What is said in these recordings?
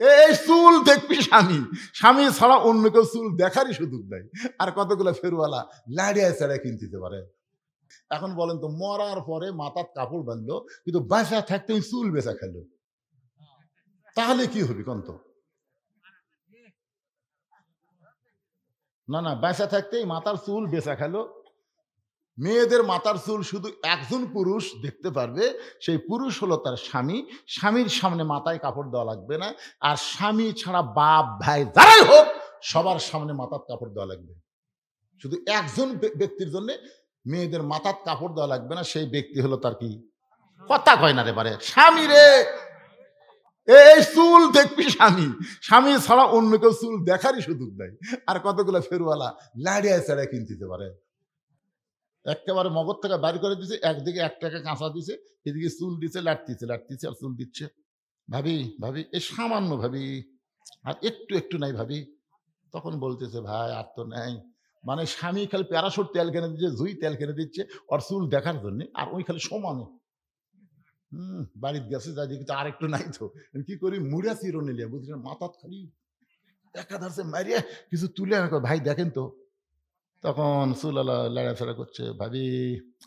এই চুল দেখবি স্বামী, স্বামী ছাড়া অন্য কেউ চুল দেখারই সুযোগ নাই। আর কতগুলো ফেরওয়ালা লাড়িয়ে ছেড়ে কিনতে পারে। এখন বলেন তো, মরার পরে মাথার কাপড় বাঁধলো, কিন্তু বাঁচা থাকতে ওই চুল বেচা খেলো, তাহলে কি হবে কোন তো? না না, বাঁচা থাকতেই মাথার চুল বেচা খেলো। মেয়েদের মাথার চুল শুধু একজন পুরুষ দেখতে পারবে, সেই পুরুষ হলো তার স্বামী। স্বামীর সামনে মাথায় কাপড় দেওয়া লাগবে না। আর স্বামী ছাড়া বাপ ভাই যারাই হোক, সবার সামনে মাথার কাপড় দেওয়া লাগবে। শুধু একজন ব্যক্তির জন্য মেয়েদের মাথার কাপড় দেওয়া লাগবে না, সেই ব্যক্তি হলো তার কি, কথা কয় না রে বারে, স্বামী রে। এই চুল দেখবি স্বামী, স্বামী ছাড়া অন্য কেউ চুল দেখারই সুযোগ নাই। আর কতগুলো ফেরওয়ালা লাড়িয়ে ছেড়ে কিনতে পারে। একেবারে মগজ থেকে বাড়ি করে দিছে, একদিকে ১ টাকা কাঁচা দিছে, এদিকে চুল দিছে, লাটতিছে লাটতিছে আর চুল দিচ্ছে। ভাবি, ভাবি এ সামান্য ভাবি, আর একটু নাই ভাবি। তখন বলতেছে ভাই আর তো নাই। মানে স্বামী খালি প্যারাশুট তেল কিনে দিচ্ছে, জুই তেল কিনে দিচ্ছে ওর চুল দেখার জন্য, আর ওই খালি সমানে। বাড়িতে গেছে যাই দেখি তো আর একটু নাই তো। কি করি, মুড়া চিরো নিলে বুঝলেন, মাথাত খালি একাধারে মারিয়ে কিছু তুলে আমি কই, ভাই দেখেন তো। তখন চুলালা লাড়াচাড়া করছে, ভাবি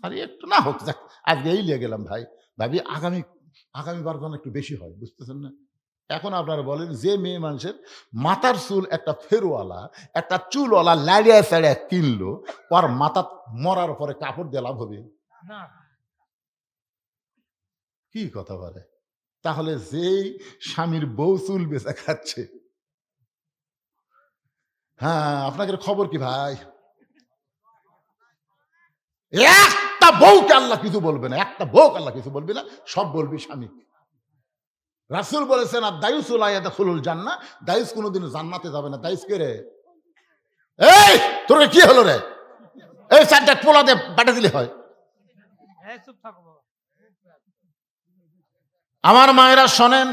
আরে একটু না হোক যাক, আজকে এই লিয়ে গেলাম ভাই। ভাবি আগামীবার যেন একটু বেশি হয়, বুঝতেছেন না? এখন আপনারা বলেন, যে মেয়ে মানুষের মাথার চুল একটা ফেরওয়ালা, একটা চুলওয়ালা লাড়িয়া চাড়িয়া কিনলো, ওর মাথা মরার পরে কাপড় দিয়ে লাভ হবে? কি কথা বলে? তাহলে যেই স্বামীর বউ চুল বেচা খাচ্ছে, হ্যাঁ আপনাদের খবর কি ভাই? একটা বউকে আল্লাহ কিছু বলবে না, একটা বউকে আল্লাহ কিছু বলবে না, সব বলবি স্বামী। রাসূল বলেছেন, আর দায়ুস লা ইয়াদখুলুল জান্নাহ, দায়ুস কোনোদিন জান্নাতে যাবে না। দায়ুস কে রে? এই তোর কি হলো রে? এই চারটা পোলা দিয়ে বাটা দিলে হয়। আমার মায়েরা শোনেন,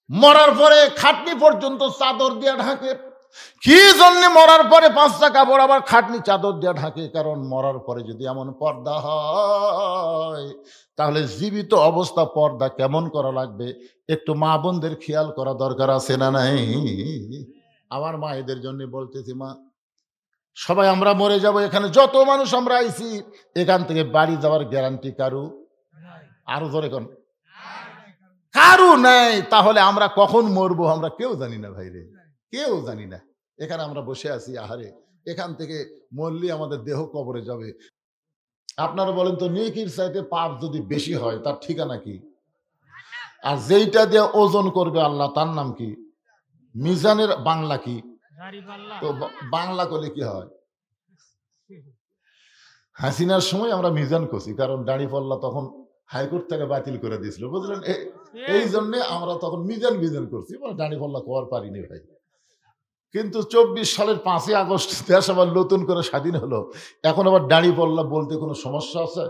মরার পরে খাটনি পর্যন্ত চাদর দিয়ে ঢাকে। কি জন্য মরার পরে ৫টা কাপড় আবার খাটনি চাদর দিয়ে ঢাকে? কারণ মরার পরে যদি এমন পর্দা হয়, তাহলে জীবিত অবস্থা পর্দা কেমন করা লাগবে, একটু মা বোনদের খেয়াল করা দরকার আছে না নাই? আমার মা এদের জন্য বলতেছি, মা সবাই আমরা মরে যাব, এখানে যত মানুষ আমরা আইছি, এখান থেকে বাড়ি যাওয়ার গ্যারান্টি কারু, আরো ধরে কোন কারু নাই। তাহলে আমরা কখন মরবো আমরা কেউ জানি না ভাই রে, কেউ জানি না। এখানে আমরা বসে আছি, আহারে এখান থেকে মরলি আমাদের দেহ কবরে যাবে। আপনারা বলেন তো, নেকির চাইতে পাপ যদি বেশি হয় তার ঠিকানা কি? আর যেইটা দিয়ে ওজন করবে আল্লাহ, তার নাম কি? মিজানের বাংলা কি? তো বাংলা করলে কি হয়? হাসিনার সময় আমরা মিজান করছি, কারণ দাঁড়িপাল্লা তখন হাইকোর্ট থেকে বাতিল করে দিয়েছিল, বুঝলেন? এই জন্য আমরা তখন মিজান মিজান করছি, মানে দাঁড়িপাল্লা করার পারিনি ভাই। কিন্তু ২৪ সালের ৫ই আগস্ট দেশ আবার নতুন করে স্বাধীন হলো, এখন আবার দাঁড়িপাল্লা বলতে কোনো সমস্যা আছে?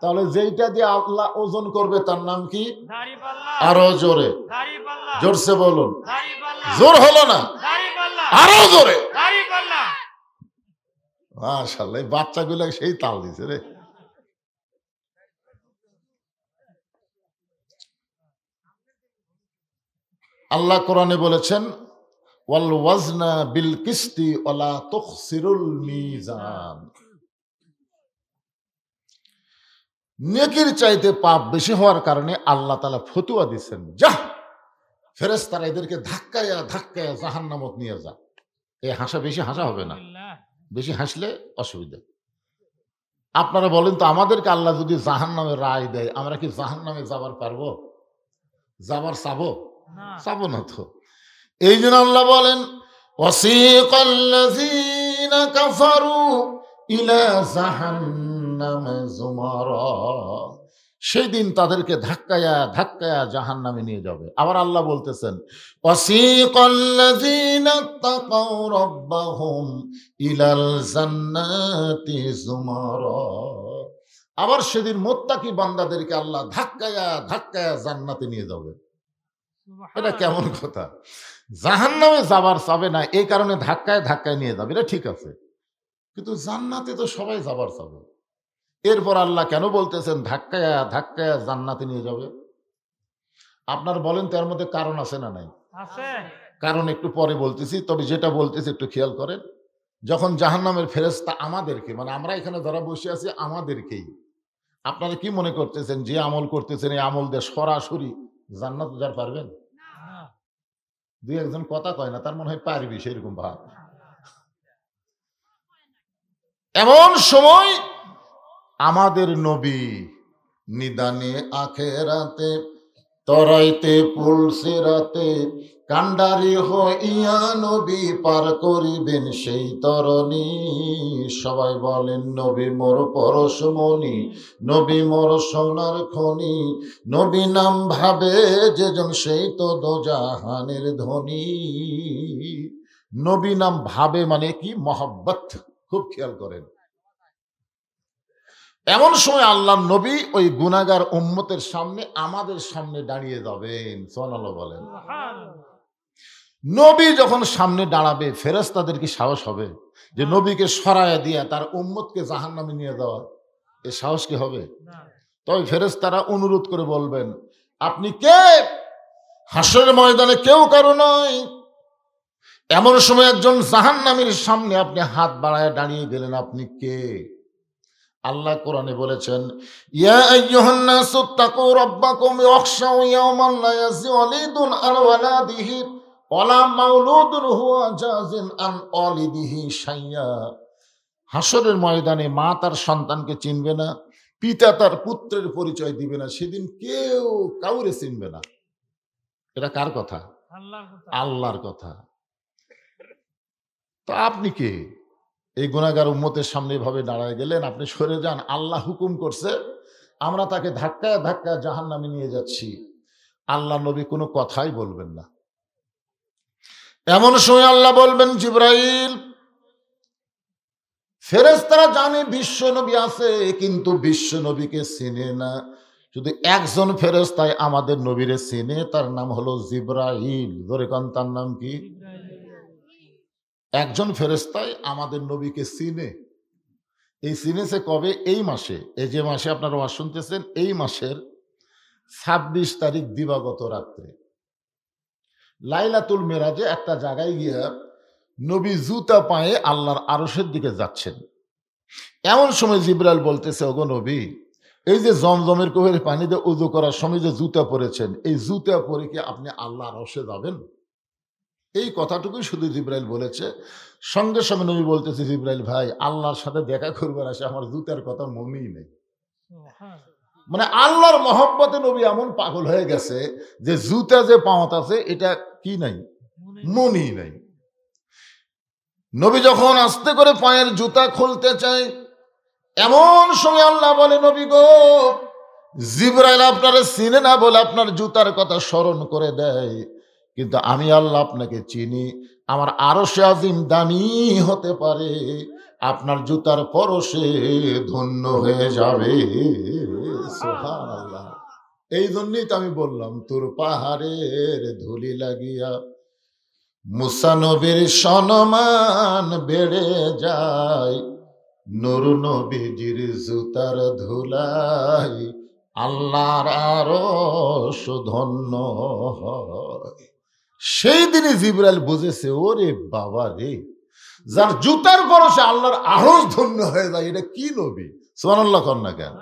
তাহলে যেইটা দিয়ে আল্লাহ ওজন করবে তার নাম কি? আরো জোরে, জোরসে বলুন। জোর হলো না, আরো জোরে। মাশাআল্লাহ, এই বাচ্চাগুলো সেই তাল দিছে রে। আল্লাহ কোরআনে বলেছেন, ওয়াল ওয়াজনা বিল কিসতি ওয়ালা তুখসিরুল মিজান। নেকির চাইতে পাপ বেশি হওয়ার কারণে আল্লাহ তাআলা ফতোয়া দিচ্ছেন, যা ফেরেশতারা এদেরকে ধাক্কায়া ধাক্কায়া জাহান্নামত নিয়ে যা। এই হাসা বেশি হাসা হবে না, বেশি হাসলে অসুবিধা। আপনারা বলেন তো, আমাদেরকে আল্লাহ যদি জাহান্নামে রায় দেয়, আমরা কি জাহান্নামে যাবার পারবো? যাবার চাবো? চাবো না তো। এই জন্য আল্লাহ বলেন, ওয়াসিকাল্লাযীনা কাফারু ইলা জাহান্নাম যুমারা। সেদিন তাদেরকে ধাক্কায়া ধাক্কায়া জাহান্নামে নিয়ে যাবে। আবার আল্লাহ বলতেছেন, ওয়াসিকাল্লাযীনা তাকাউ রাব্বাহুম ইলাল জান্নাতি যুমারা। আবার সেদিন মুত্তাকি বান্দাদেরকে আল্লাহ ধাক্কায়া ধাক্কায়া জান্নাতে নিয়ে যাবে। এটা কেমন কথা? জাহান্নামে যাবার চাবে না, এই কারণে ধাক্কায় ধাক্কায় নিয়ে যাবে, এটা ঠিক আছে। কিন্তু জান্নাতে তো সবাই যাবার চাবে। এরপর আল্লাহ কেন বলতেছেন ধাক্কায়া ধাক্কায়া জান্নাতে নিয়ে যাবে? আপনার বলেন তো এর মধ্যে কারণ আছে না নাই? আছে। কারণ একটু পরে বলতেছি, তবে যেটা বলতেছি একটু খেয়াল করেন। যখন জাহান্নামের ফেরেশতা আমাদেরকে, মানে আমরা এখানে যারা বসে আছি আমাদেরকেই, আপনারা কি মনে করতেছেন যে আমল করতেছেন এই আমল দিয়ে সরাসরি জান্নাত যার পারবেন? না। দুই একজন কথা কয় না, তার মনে হয় পারবি সেরকম ভাব। এমন সময় আমাদের নবী নিদানে আখেরাতে তরাইতে পুলসে রাতে কান্ডারি হইয়া নবী পার করিবেন সেই তরণী। সবাই বলেন নবী মোর পরশমণি, নবী মোর সোনার খনি, নবী নাম ভাবে যেজন সেই তো দোজাহানের ধনী। নবী নাম ভাবে মানে কি? মহব্বত। খুব খেয়াল করেন। এমন সময় আল্লাহ নবী ওই গুনাহগার উম্মতের সামনে আমাদের সামনে দাঁড়িয়ে যাবেন। সুবহানাল্লাহ বলেন। সুবহানাল্লাহ। নবী যখন সামনে দাঁড়াবে ফেরেশতাদের কি সাহস হবে যে নবীকে সরায়া দিয়া তার উম্মতকে জাহান্নামে নিয়ে যাওয়া? এ সাহস কি হবে? না। তবে ফেরেশতারা অনুরোধ করে বলবেন, আপনি কে? হাসরের ময়দানে কেউ কারো নয়। এমন সময় একজন জাহান্নামীর সামনে আপনি হাত বাড়ায় দাঁড়িয়ে গেলেন, আপনি কে? আল্লাহ কোরআনে বলেছেন, ইয়া আইয়ুহান নাসু তাকু রাব্বাকুম ওয়াখশাউ ইয়াওমান লা ইয়াজি ওয়ালিদুন আন ওয়ালাদিহি ওয়ালা মাউলুদুন হুয়া জাযিন আন ওয়ালিদিহি শাইয়্যা। হাসরের ময়দানে মা তার সন্তানকে চিনবে না, পিতা তার পুত্রের পরিচয় দিবে না, সেদিন কেউ কাউরে চিনবে না। এটা কার কথা? আল্লাহর কথা। আল্লাহর কথা। তো আপনি কে? এই গুনাহগার উম্মতের সামনে এভাবে দাঁড়ায় গেলেন, আপনি সরে যান। আল্লাহ হুকুম করছে, আমরা তাকে ধাক্কায় ধাক্কায় জাহান্নামে নিয়ে যাচ্ছি। আল্লাহ নবী কোনো কথাই বলবেন না। এমন সময় আল্লাহ বলবেন, জিবরাইল। ফেরেশতারা জানে বিশ্ব নবী আছে, কিন্তু বিশ্ব নবীকে চেনে না। শুধু একজন ফেরেশতাই আমাদের নবীরে চেনে, তার নাম হলো জিবরাইল। ধরে কোন তার নাম কি? একজন ফেরেশতাই আমাদের নবীকে চিনে। এই চিনেছে কবে? এই মাসে, এই যে মাসে আপনারা ওয়াজ শুনতেছেন, এই মাসের ২৬ তারিখ দিবাগত রাত্রে লাইলাতুল মেরাজে একটা জায়গায় গিয়া নবী জুতা পায়ে আল্লাহর আরশের দিকে যাচ্ছেন। এমন সময় জিবরাইল বলতেছে, ওগো নবী, এই যে জমজমের কুহের পানিতে উযু করার সময় যে জুতা পরেছেন, এই জুতা পরে কি আপনি আল্লাহর আরশে যাবেন? এই কথাটুকুই শুধু জিবরাইল বলেছে। সঙ্গে সঙ্গে নবী বলতেছে, জিবরাইল ভাই, আল্লাহর সাথে দেখা করবার আসে আমার জুতার কথা মনেই নেই। সুবহানাল্লাহ। মানে আল্লাহর মহব্বতে নবী এমন পাগল হয়ে গেছে যে জুতা যে পাওয়াত আছে এটা কি নাই? মনেই নাই। নবী যখন আস্তে করে পায়ের জুতা খুলতে চায়, এমন সময় আল্লাহ বলে, নবী গো, জিবরাইল আপনারে চিনে না বলে আপনার জুতার কথা স্মরণ করে দেয়, কিন্তু আমি আল্লাহ আপনাকে চিনি। আমার আরশে আজিম দামি হতে পারে, আপনার জুতার পরশে ধন্য হয়ে যাবে। সুবহানাল্লাহ। এই জন্যই তো আমি বললাম, তোর পাহাড়ের ধুলি লাগিয়া মুসা নবীর সম্মান বেড়ে যায়, নূর নবীজির জুতার ধুলাই আল্লাহর আরশ ধন্য হয়। সেই দিনই জিবরাইল বুঝেছে, ওরে বাবা রে, যার জুতার পরশে আল্লাহর আরশ ধন্য হয়ে যায়, এটা কি নবী? সুবহানাল্লাহ কর না কেন?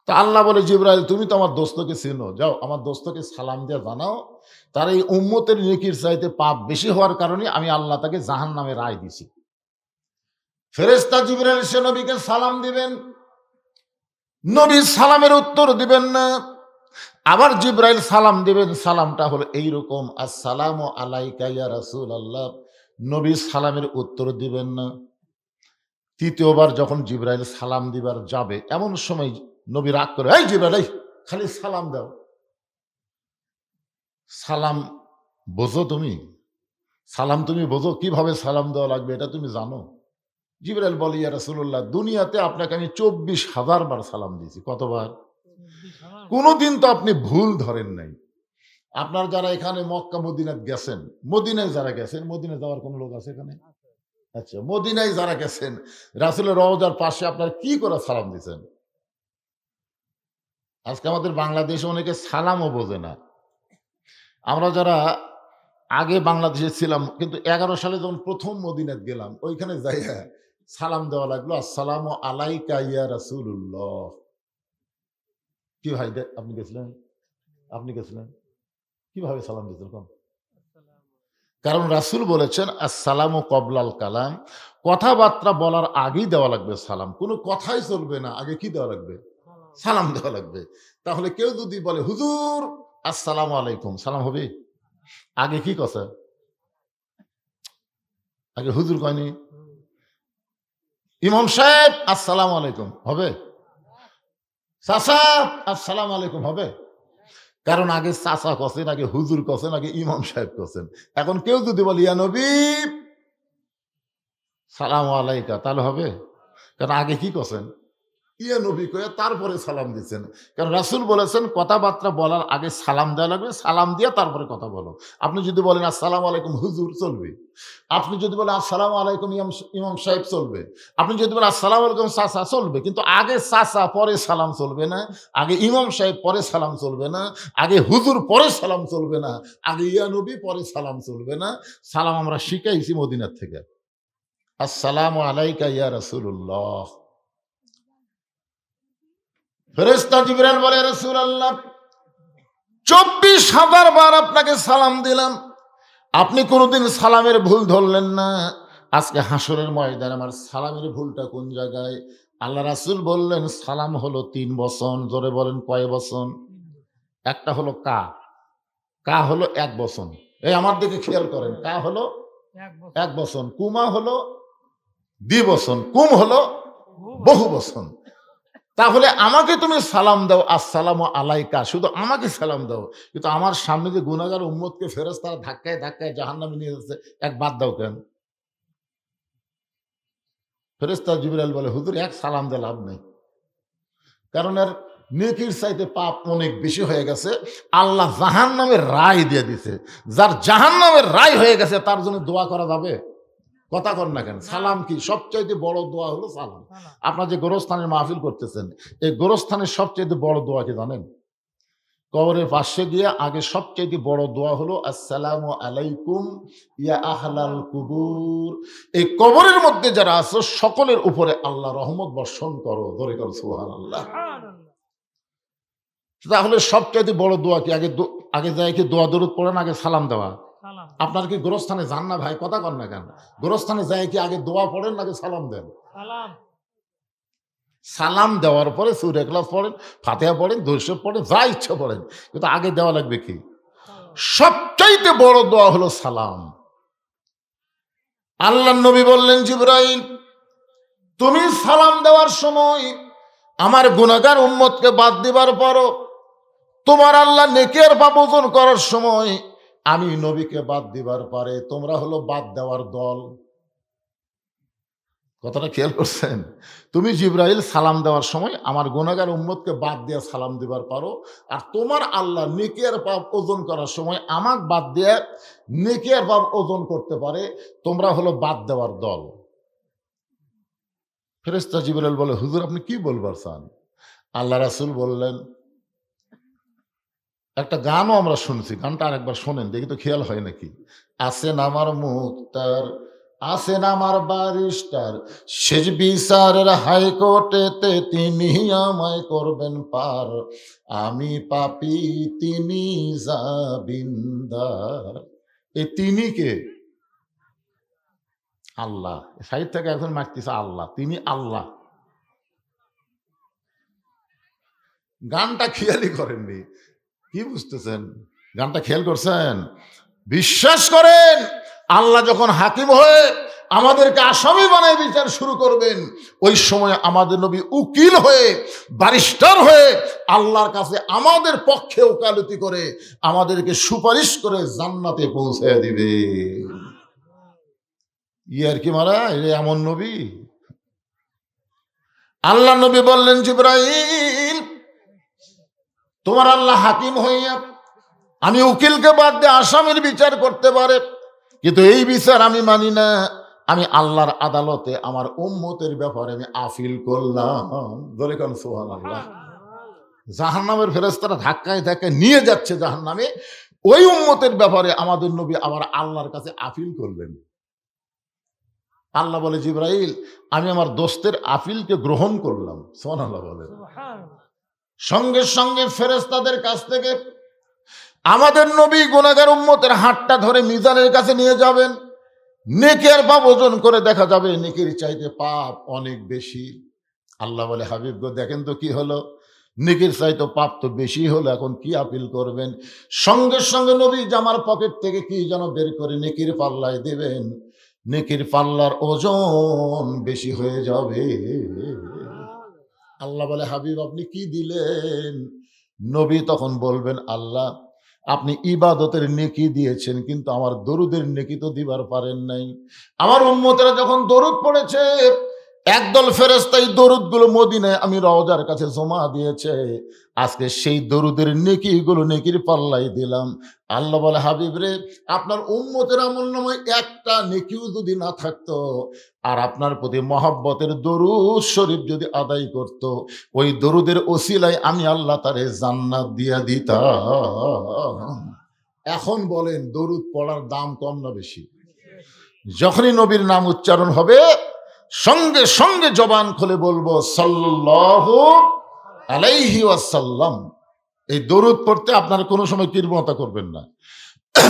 তা আল্লাহ বলে, জিবরাইল তুমি তো আমার দোস্তকে চেনো, যাও আমার দোস্তকে সালাম দিয়ে জানাও, তার এই উম্মতের নেকির চাইতে পাপ বেশি হওয়ার কারণে আমি আল্লাহ তাকে জাহান্নামে রায় দিছি। ফেরেশতা জিবরাইল সে নবীকে সালাম দিবেন, নবী সালামের উত্তর দিবেন না। আবার জিবরাইল সালাম দিবেন, সালামটা হলো এইরকম, আসসালামু আলাইকা ইয়া রাসূলুল্লাহ। নবী সালামের উত্তর দিবেন না। তৃতীয়বার যখন জিবরাইল সালাম দিবার যাবে, এমন সময় নবী রাগ করে, এই জিবরাইল, এই খালি সালাম দাও। সালাম বোঝো তুমি? সালাম তুমি বোঝো? কিভাবে সালাম দেওয়া লাগবে এটা তুমি জানো? জিবরাইল বলে, ইয়া রাসূলুল্লাহ, দুনিয়াতে আপনাকে আমি ২৪,০০০ বার সালাম দিয়েছি। কতবার? 24,000 কোনোদিন তো আপনি ভুল ধরেন নাই। আপনার যারা এখানে মক্কা মদিনায় গেছেন, মদিনায় যারা গেছেন, মদিনায় যাওয়ার কোনো লোক আছে এখানে? আচ্ছা, মদিনায় যারা গেছেন, রাসূলের রওজার পাশে আপনার কি করে সালাম দিয়েছেন? আজকে আমাদের বাংলাদেশে অনেকে সালামও বোঝে না। আমরা যারা আগে বাংলাদেশে ছিলাম, কিন্তু 11 সালে যখন প্রথম মদিনাত গেলাম, ওইখানে যাইয়া সালাম দেওয়া লাগলো, আসসালামু আলাইকা ইয়া রাসূলুল্লাহ। কি ভাই আপনি গেছিলেন? আপনি গেছিলেন? কিভাবে সালাম দিতেন কোন? কারণ রাসূল বলেছেন আসসালামু কবলাল কালাম, কথাবার্তা বলার আগেই দেওয়া লাগবে সালাম। কোনো কথাই চলবে না, আগে কি দেওয়া লাগবে? সালাম দেওয়া লাগবে। তাহলে কেউ যদি বলে হুজুর আসসালামু আলাইকুম, সালাম হবে? আগে কি কথা? আগে হুজুর কয়নি? ইমাম সাহেব আসসালামু আলাইকুম হবে? চাচা আসসালামু আলাইকুম হবে? কারণ আগে চাচা কছেন, আগে হুজুর কছেন, আগে ইমাম সাহেব কছেন। এখন কেউ যদি বলে ইয়া নবী সালাম আলাইকা, তাহলে হবে? কারণ আগে কি কছেন? ইয়া নবী কয়ে তারপরে সালাম দিচ্ছেন। কারণ রাসূল বলেছেন কথাবার্তা বলার আগে সালাম দেওয়া লাগবে, সালাম দিয়ে তারপরে কথা বলো। আপনি যদি বলেন আসসালামু আলাইকুম হুজুর, চলবে। আপনি যদি বলেন আসসালামু আলাইকুম ইমাম সাহেব, চলবে। আপনি যদি বলেন আসসালামু আলাইকুম চাচা, চলবে। কিন্তু আগে চাচা পরে সালাম চলবে না, আগে ইমাম সাহেব পরে সালাম চলবে না, আগে হুজুর পরে সালাম চলবে না, আগে ইয়া নবী পরে সালাম চলবে না। সালাম আমরা শিখাইছি মদিনার থেকে। আসসালামু আলাইকা ইয়া রাসূলুল্লাহ। ফেরেশতা জিবরাইল বলে রাসূলুল্লাহ 24,000 বার আপনাকে সালাম দিলাম, আপনি কোনোদিন সালামের ভুল ধরলেন না। আজকে হাসরের ময়দানে আমার সালামের ভুলটা কোন জায়গায়? আল্লাহ রাসূল বললেন সালাম হলো 3 বচন। জোরে বলেন কয় বচন? একটা হলো কা, কা হলো 1 বচন। এই আমার দিকে খেয়াল করেন, কা হলো 1 বচন, কুমা হলো দ্বিবচন, কুম হলো বহু বচন। তাহলে আমাকে তুমি সালাম দাও আসসালামু আলাইকা, শুধু আমাকে সালাম দাও। কিন্তু আমার সামনে যে গুনাহগার উম্মতকে ফেরেশতারা ধাক্কায় ধাক্কায় জাহান্নামে নিয়ে যাচ্ছে, এক বাদ দাও কেন? ফেরেশতা জিবরাইল বলে হুজুর এক সালাম দিয়ে লাভ নেই, কারণ এর নেকির চাইতে পাপ অনেক বেশি হয়ে গেছে। আল্লাহ জাহান্নামের রায় দিয়ে দিছে। যার জাহান্নামের রায় হয়ে গেছে তার জন্য দোয়া করা যাবে? কথা কর না কেন? সালাম কি সবচাইতে বড় দোয়া? হলো সালাম। আপনার যে গোরস্থানের মাহফিল করতেছেন, এই গোরস্থানের সবচাইতে বড় দোয়া কি জানেন? কবরের পাশে গিয়ে আগে সবচেয়ে বড় দোয়া হলো আসসালামু আলাইকুম ইয়া আহলাল কুবুর। এই কবরের মধ্যে যারা আছো সকলের উপরে আল্লাহ রহমত বর্ষণ করো। ধরে করো সুবহানাল্লাহ। তাহলে সবচেয়ে বড় দোয়া কি? আগে যায় কি দোয়া দরুদ পড়েন, আগে সালাম দেওয়া? আপনার কি গোরস্থানে যান না ভাই? কথা কর না কেন? গোরস্থানে যায় কি আগে দোয়া পড়েন, আগে সালাম দেন? সালাম দেওয়ার পরে সূরা ইখলাস পড়েন, ফাতিহা পড়েন, দরুদ পড়েন, যা ইচ্ছা পড়েন, কিন্তু আগে দেওয়া লাগবে কি? সবচাইতে বড় দোয়া হলো সালাম। আল্লাহর নবী বললেন জিবরাইল তুমি সালাম দেওয়ার সময় আমার গুনাহগার উম্মতকে বাদ দিবার পরও তোমার আল্লাহ নেকের পাপ ওজন করার সময় আমি নবীকে বাদ দিবার পারে তোমরা হলো বাদ দেওয়ার দল। কথাটা খেয়াল করছেন? তুমি জিবরাইল সালাম দেওয়ার সময় আমার গুনাহগার উম্মতকে বাদ দিয়ে সালাম দিবার পারো, আর তোমার আল্লাহ নেকের পাপ ওজন করার সময় আমাক বাদ দিয়ে নেকের পাপ ওজন করতে পারে, তোমরা হলো বাদ দেওয়ার দল। ফেরেশতা জিবরাইল বলে হুজুর আপনি কি বলবার চান? আল্লাহ রাসূল বললেন একটা গানও আমরা শুনছি, গানটা আরেকবার শোনেন দেখি তো খেয়াল হয় নাকি। আছেন আমার মুক্তার, আছেন আমার বারিস্টার, শেষ বিচারের হাইকোর্টেতে তিনি আমায় করবেন পার, আমি পাপী তিনি জাবিনদার। এই তিনি কে? আল্লাহ। সাইড থেকে এখন মারতেছে আল্লাহ, তিনি আল্লাহ। গানটা খেয়ালই করেননি, কি বুঝতেছেন? গানটা খেয়াল করছেন? বিশ্বাস করেন আল্লাহ যখন হাকিম হয়ে আমাদেরকে আসামি বানায় বিচার শুরু করবেন, ওই সময় আমাদের নবী উকিল হয়ে ব্যারিস্টার হয়ে আল্লাহর কাছে আমাদের পক্ষে ওকালতি করে আমাদেরকে সুপারিশ করে জান্নাতে পৌঁছে দিবে। ইয়ার কি মারা এমন নবী? আল্লাহ নবী বললেন জিবরাইল তোমার আল্লাহ হাকিম হইয়া আমি উকিলকে বাদ দিয়ে আসামির বিচার করতে পারে, কিন্তু এই বিচার আমি মানি না। আমি আল্লাহর আদালতে আমার উম্মতের ব্যাপারে আমি আপিল করলাম। ধরে কোন সুবহানাল্লাহ। জাহান্নামের ফেরেশতারা ধাক্কায় ধাক্কায় নিয়ে যাচ্ছে জাহান্নামে। ওই উম্মতের ব্যাপারে আমাদের নবী আবার আল্লাহর কাছে আপিল করলেন। আল্লাহ বলে, জিবরাইল, আমি আমার দোস্তের আপিলকে গ্রহণ করলাম। সুবহানাল্লাহ বলেন। সুবহানাল্লাহ। সঙ্গে সঙ্গে ফেরেশতাদের কাছ থেকে আমাদের নবী গুনাহগার উম্মতের হাতটা ধরে মিজানের কাছে নিয়ে যাবেন। নেকি আর পাপ ওজন করে দেখা যাবে নেকির চাইতে পাপ অনেক বেশি। আল্লাহ বলে, হাবিব গো, দেখেন তো কি হলো, নেকির চাইতে পাপ তো বেশি হলো, এখন কি আপিল করবেন? সঙ্গে সঙ্গে নবী জামার পকেট থেকে কি যেন বের করে নেকির পাল্লায় দেবেন। নেকির পাল্লার ওজন বেশি হয়ে যাবে। আল্লাহ বলে, হাবিব আপনি কি দিলেন? নবী তখন বলবেন, আল্লাহ আপনি ইবাদতের নেকি দিয়েছেন, কিন্তু আমার দরুদের নেকি তো দিবার পারেন নাই। আমার উম্মতেরা যখন দরুদ পড়েছে, একদল ফেরেশতা এই দরুদগুলো মদিনায় আমি রওজার কাছে জমা দিয়েছে। আজকে সেই দরুদের নেকিগুলো নেকির পাল্লাই দিলাম। আল্লাহ বলে, হাবিব রে, আপনার উম্মতের আমলনামায় একটা নেকিও যদি না থাকতো, আর আপনার প্রতি মহব্বতের দরুদ শরীফ যদি আদায় করত, ওই দরুদের ওসিলায় আমি আল্লাহ তারে জান্নাত দিয়া দিতাম। এখন বলেন, দরুদ পড়ার দাম কম না বেশি? যখনই নবীর নাম উচ্চারণ হবে, সঙ্গে সঙ্গে জবান খুলে বলবো সাল্লাল্লাহু আলাইহি ওয়াসাল্লাম। এই দরুদ পড়তে আপনার কোনো সময় কৃপণতা করবেন না।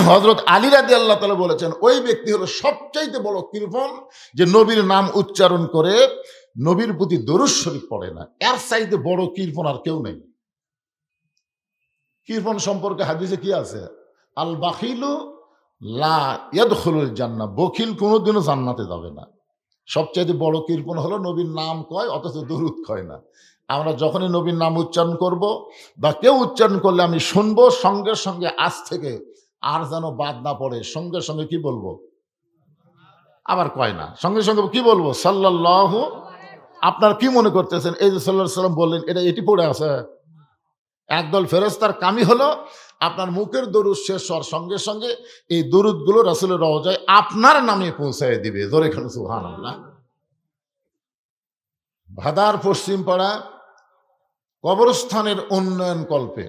হযরত আলী রাদিয়াল্লাহু তাআলা বলেছেন, ওই ব্যক্তি হলো সবচাইতে বড় কৃপণ যে নবীর নাম উচ্চারণ করে নবীর প্রতি দরুদ শরীফ পড়ে না। এর চাইতে বড় কৃপণ আর কেউ নেই। কৃপণ সম্পর্কে হাদিসে কি আছে? আল বাখিলু লা ইয়াদখুলুল জান্নাহ, বখিল কোনোদিনও জান্নাতে যাবে না। সবচাইতে বড় কৃপণ হলো নবীর নাম কয় অথচ দরুদ কয় না। আমরা যখনই নবীর নাম উচ্চারণ করব বা কেউ উচ্চারণ করলে আমি শুনবো, সঙ্গে সঙ্গে আজ থেকে আর যেন বাদ না পড়ে, সঙ্গে সঙ্গে কি বলবো? আবার কয় না, সঙ্গে সঙ্গে কি বলবো? সাল্লাল্লাহু। আপনার কি মনে করতেছেন এই যে সাল্লাল্লাহু আলাইহি সাল্লাম বললেন, এটা এটি পড়ে আছে? একদল ফেরেশতার কামই হলো আপনার মুখের দরুদ শেষ হওয়ার সঙ্গে সঙ্গে এই দরুদগুলো রাসূলের রওজায় আপনার নামে পৌঁছায় দিবে। জোরে খান সুবহানাল্লাহ। ভাদার পশ্চিম পাড়া কবরস্থানের উন্নয়ন কল্পে,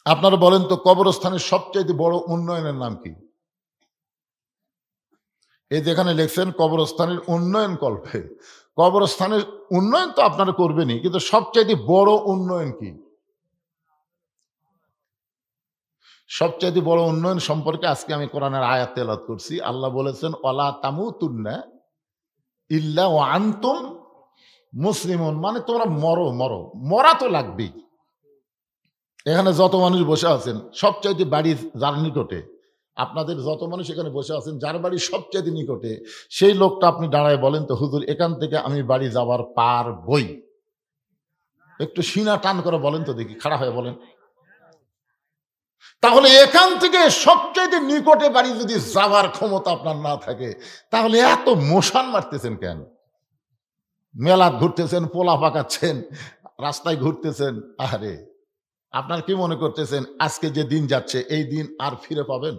আপনারা বলেন তো, কবরস্থানের সবচেয়ে বড় উন্নয়নের নাম কি? এই যেখানে লিখছেন কবরস্থানের উন্নয়ন কল্পে, কবরস্থানের উন্নয়ন তো আপনারা করবেনই, কিন্তু সবচেয়ে বড় উন্নয়ন কি? সবচেয়ে বড় উন্নয়ন সম্পর্কে আজকে আমি কোরআনের আয়াত তেলাওয়াত করছি। আল্লাহ বলেছেন, ওয়ালা তামুতুন্না ইল্লা ওয়া আনতুম মুসলিমুন, মানে তোমরা মরো, মরা তো লাগবেই। এখানে যত মানুষ বসে আছেন, সবচাইতে বাড়ির যার নিকটে, আপনাদের যত মানুষ এখানে বসে আছেন, যার বাড়ি সবচাইতে নিকটে, সেই লোকটা আপনি দাঁড়ায় বলেন তো, হুজুর এখান থেকে আমি বাড়ি যাবার পারবই। একটু সিনা টান করে বলেন তো দেখি, খাড়া হয়ে বলেন। তাহলে এখান থেকে সবচাইতে নিকটে বাড়ি যদি যাওয়ার ক্ষমতা আপনার না থাকে, তাহলে এত মোশান মারতেছেন কেন? মেলা ঘুরতেছেন, পোলা পাকাচ্ছেন, রাস্তায় ঘুরতেছেন। আরে, আপনার কি মনে করতেছেন আজকে যে দিন যাচ্ছে এই দিন আর ফিরে পাবেন?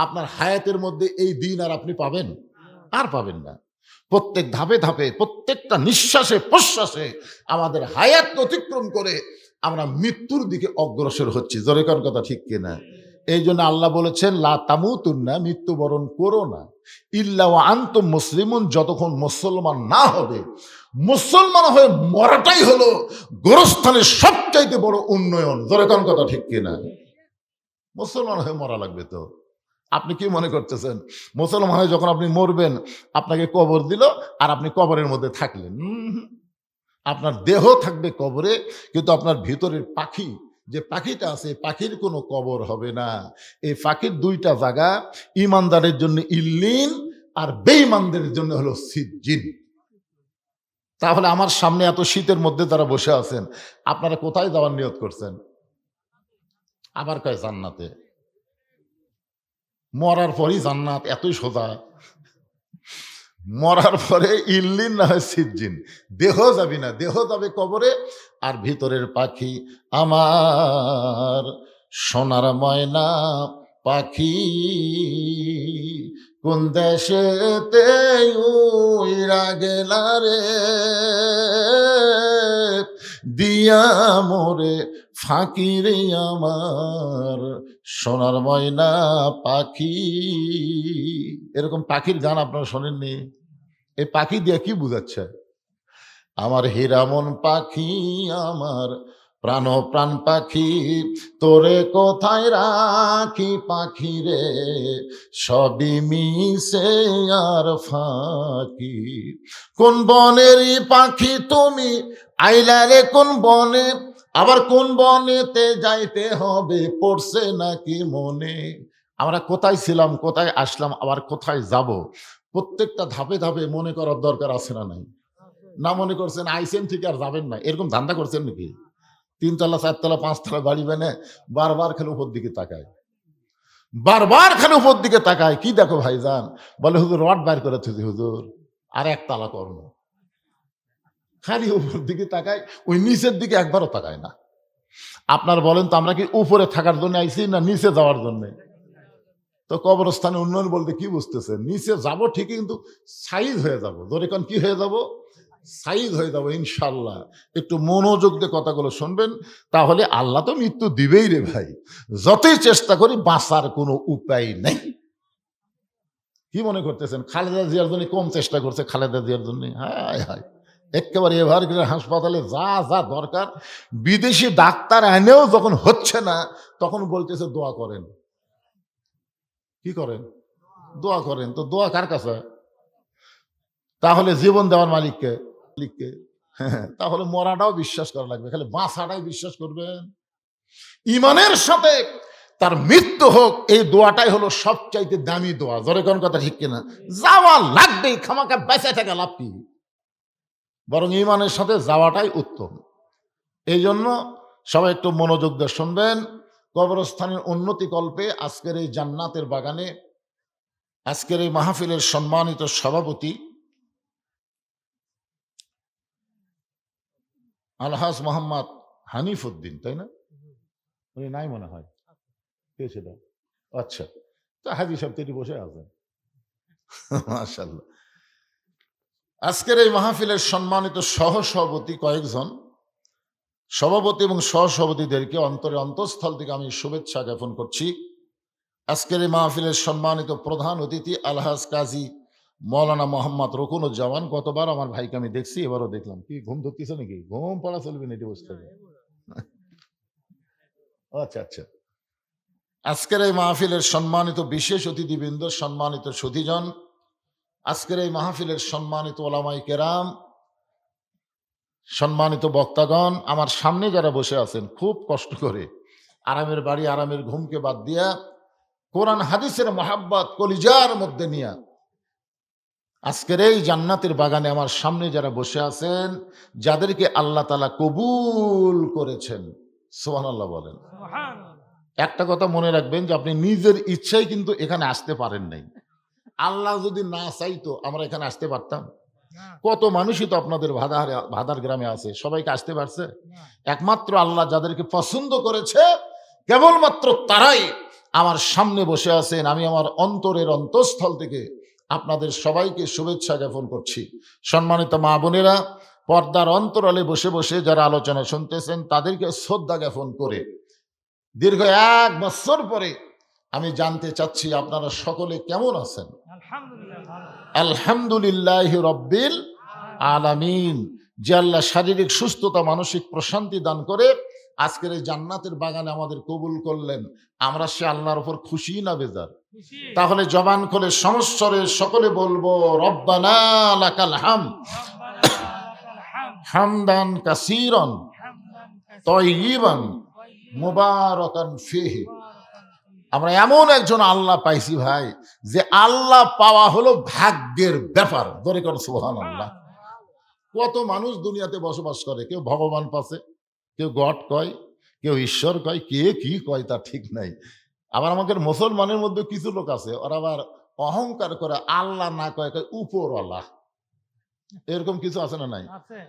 আপনার হায়াতের মধ্যে এই দিন আর আপনি পাবেন? আর পাবেন না। প্রত্যেক ধাপে ধাপে, প্রত্যেকটা নিঃশ্বাসে প্রশ্বাসে আমাদের হায়াত অতিক্রম করে আমরা মৃত্যুর দিকে অগ্রসর হচ্ছি। জোরে কোন কথা ঠিক কিনা? এই জন্য আল্লাহ বলেছেন, লা তামুতুন্না, মৃত্যুবরণ করো না, ইল্লা ওয়া আনতুম মুসলিমুন, যতক্ষণ মুসলমান না হবে। মুসলমান হয়ে মরাটাই হলো গোরস্থানের সবচাইতে বড় উন্নয়ন। জোরে কোন কথা ঠিক কিনা? মুসলমান হয়ে মরা লাগবে তো। আপনি কি মনে করতেছেন মুসলমান হয়ে যখন আপনি মরবেন, আপনাকে কবর দিল আর আপনি কবরের মধ্যে থাকলেন? আপনার দেহ থাকবে কবরে, কিন্তু আপনার ভিতরের পাখি, যে পাখিটা আছে, পাখির কোনো কবর হবে না। এই পাখির দুইটা জায়গা, ইমানদারের জন্য ইল্লিন আর বেঈমানদের জন্য হলো সিজ্জিন। তাহলে আমার সামনে এত শীতের মধ্যে যারা বসে আছেন, আপনারা কোথায় যাওয়ার নিয়ত করছেন? আবার কয় জান্নাতে। মরার পরই জান্নাত, এতই সোজা? মরার পরে ইল্লিন না হয় সিজ্জিন, দেহ যাবি না, দেহ যাবে কবরে। আর ভিতরের পাখি, আমার সোনার ময়না পাখি, কোন দেশেতে উইরা গেলা রে, দিয়া মোরে ফাঁকি রে আমার সোনার ময়না পাখি। এরকম পাখির গান আপনারা শোনেননি? এই পাখি দিয়ে কি বুঝাচ্ছে? আমার হীরামন পাখি, আমার প্রাণ প্রাণ পাখি, তোরে কোথায় রাখি পাখি রে, সবই মিশে আর ফাঁকি। কোন বনেরই পাখি তুমি, আইলা রে কোন বনে, আবার কোন বনেতে যাইতে হবে পড়ছে নাকি মনে। আমরা কোথায় ছিলাম, কোথায় আসলাম, আবার কোথায় যাব, প্রত্যেকটা ধাপে ধাপে মনে করার দরকার আছে না নাই? না মনে করছেন আইসেন ঠিক আর যাবেন না, এরকম ধান্দা করছেন নাকি? ৩ তলা ৪ তলা ৫ তলা বাড়ি বেনে বারবার খালি উপর দিকে তাকায়, বারবার খালি উপর দিকে তাকায়। কি দেখো ভাইজান? বলে হুজুর রড বাইর করে থুজি হুজুর, আর একতলা কর্ম। খালি উপর দিকে তাকায়, ওই নিচের দিকে একবারও তাকায় না। আপনার বলেন তো আমরা কি উপরে থাকার জন্য আইছি না নিচে যাওয়ার জন্য? তো কবরস্থানে উন্নয়ন বলতে কি বুঝতেছে? নিচে যাব ঠিকই, কিন্তু সাইজ হয়ে যাব। ধরে কোন কি হয়ে যাব? সাইজ হয়ে যাবো ইনশাল্লাহ। একটু মনোযোগ দিয়ে কথাগুলো শুনবেন, তাহলে আল্লাহ তো মৃত্যু দিবেই রে ভাই। যতই চেষ্টা করি বাঁচার কোনো উপায় নেই। কি মনে করতেছেন খালেদা জিয়ার জন্য কম চেষ্টা করছে? খালেদা জিয়ার জন্য হায় হায়, একেবারে এভারগ্রিন হাসপাতালে যা যা দরকার বিদেশি ডাক্তার এনেও যখন হচ্ছে না, তখন বলতেছে দোয়া করেন। কি করেন? দোয়া করেন। তো দোয়া কার কাছে? তাহলে জীবন দেওয়ার মালিককে। মালিককে। হ্যাঁ, তাহলে মরাটাও বিশ্বাস করা লাগবে, খালি বাঁচাটাই বিশ্বাস করবেন। ইমানের সাথে তার মৃত্যু হোক, এই দোয়াটাই হলো সবচাইতে দামি দোয়া। জোরে কোন কথা ঠিক কিনা? যাওয়া লাগবেই, খামাকা বেঁচে থাকা লাভ কি? বরং ইমানের সাথে যাওয়াটাই উত্তম। এই জন্য সবাই একটু মনোযোগ দিয়ে শুনবেন। কবরস্থানের উন্নতি কল্পে আজকের এই জান্নাতের বাগানে, আজকের এই মাহফিলের সম্মানিত সভাপতি আলহাজ মোহাম্মদ হানিফ উদ্দিন, তাই না? উনি নাই মনে হয়, কে ছিল? আচ্ছা, তো হাজি সাহেব তো এটি বসে আছেন। মাশাআল্লাহ। আজকের এই মাহফিলের সম্মানিত সহসভাপতি কয়েকজন সভাপতি এবং সহসভাপতিদেরকে অন্তরে অন্তঃস্থল থেকে আমি শুভেচ্ছা জ্ঞাপন করছি। আজকের এই মাহফিলের সম্মানিত প্রধান অতিথি আলহাজ কাজী মৌলানা মোহাম্মদ রকুনুজ্জামান। গতবার আমার ভাইকে আমি দেখছি, এবারও দেখলাম। কি ঘুম ধরতেছে নাকি? ঘুম পড়া চলবে না, এটি বসতে হবে। আচ্ছা আচ্ছা। আজকের এই মাহফিলের সম্মানিত বিশেষ অতিথিবৃন্দ, সম্মানিত সুধীজন, আজকের এই মাহফিলের সম্মানিত ওলামাই কেরাম, সম্মানিত বক্তাগণ, আমার সামনে যারা বসে আছেন খুব কষ্ট করে আরামের বাড়ি আরামের ঘুমকে বাদ দিয়া কোরআন হাদিসের মহাব্বত কলিজার মধ্যে নিয়ে আজকের এই জান্নাতের বাগানে আমার সামনে যারা বসে আছেন, যাদেরকে আল্লাহ তাআলা কবুল করেছেন, সুবহানাল্লাহ বলেন। একটা কথা মনে রাখবেন যে আপনি নিজের ইচ্ছায় কিন্তু এখানে আসতে পারেন নাই। আল্লাহ যদি না চাইতো আমরা এখানে আসতে পারতাম? কত মানুষই তো আপনাদের ভাদার গ্রামে আছে, সবাইকে আসতে পারছে? একমাত্র আল্লাহ যাদেরকে পছন্দ করেছে, কেবলমাত্র তারাই আমার সামনে বসে আছেন। আমি আমার অন্তরের অন্তঃস্থল থেকে আপনাদের সবাইকে শুভেচ্ছা জ্ঞাপন করছি। সম্মানিত মা বোনেরা, পর্দার অন্তরালে বসে বসে যারা আলোচনা শুনতেছেন, তাদেরকে শ্রদ্ধা জ্ঞাপন করে দীর্ঘ 1 বছর পরে আমি জানতে চাচ্ছি আপনারা সকলে কেমন আছেন? আলহামদুলিল্লাহ রব্বিল আলামিন। যে আল্লাহ শারীরিক সুস্থতা, মানসিক প্রশান্তি দান করে আজকের এই জান্নাতের বাগানে আমাদের কবুল করলেন, আমরা সে আল্লাহর উপর খুশি না বেজার? তাহলে জবান খুলে সমস্বরে সকলে বলবো রব্বানা লাকাল হামদ হামদান কাসীরান তাইয়িবান মুবারাকান ফিহি। আমরা এমন একজন আল্লাহ পাইছি ভাই, যে আল্লাহ পাওয়া হলো ভাগ্যের ব্যাপার। ধরে কর সুবহানাল্লাহ। কত মানুষ দুনিয়াতে বসবাস করে, কেউ ভগবান পাশে, কেউ গড কয়, কেউ ঈশ্বর কয়, কে কি কয় তা ঠিক নাই। আবার আমাদের মুসলমানের মধ্যে কিছু লোক আছে, ওরা আবার অহংকার করে আল্লাহ না কয়, কয় উপরওয়ালা। এরকম কিছু আছে না নাই?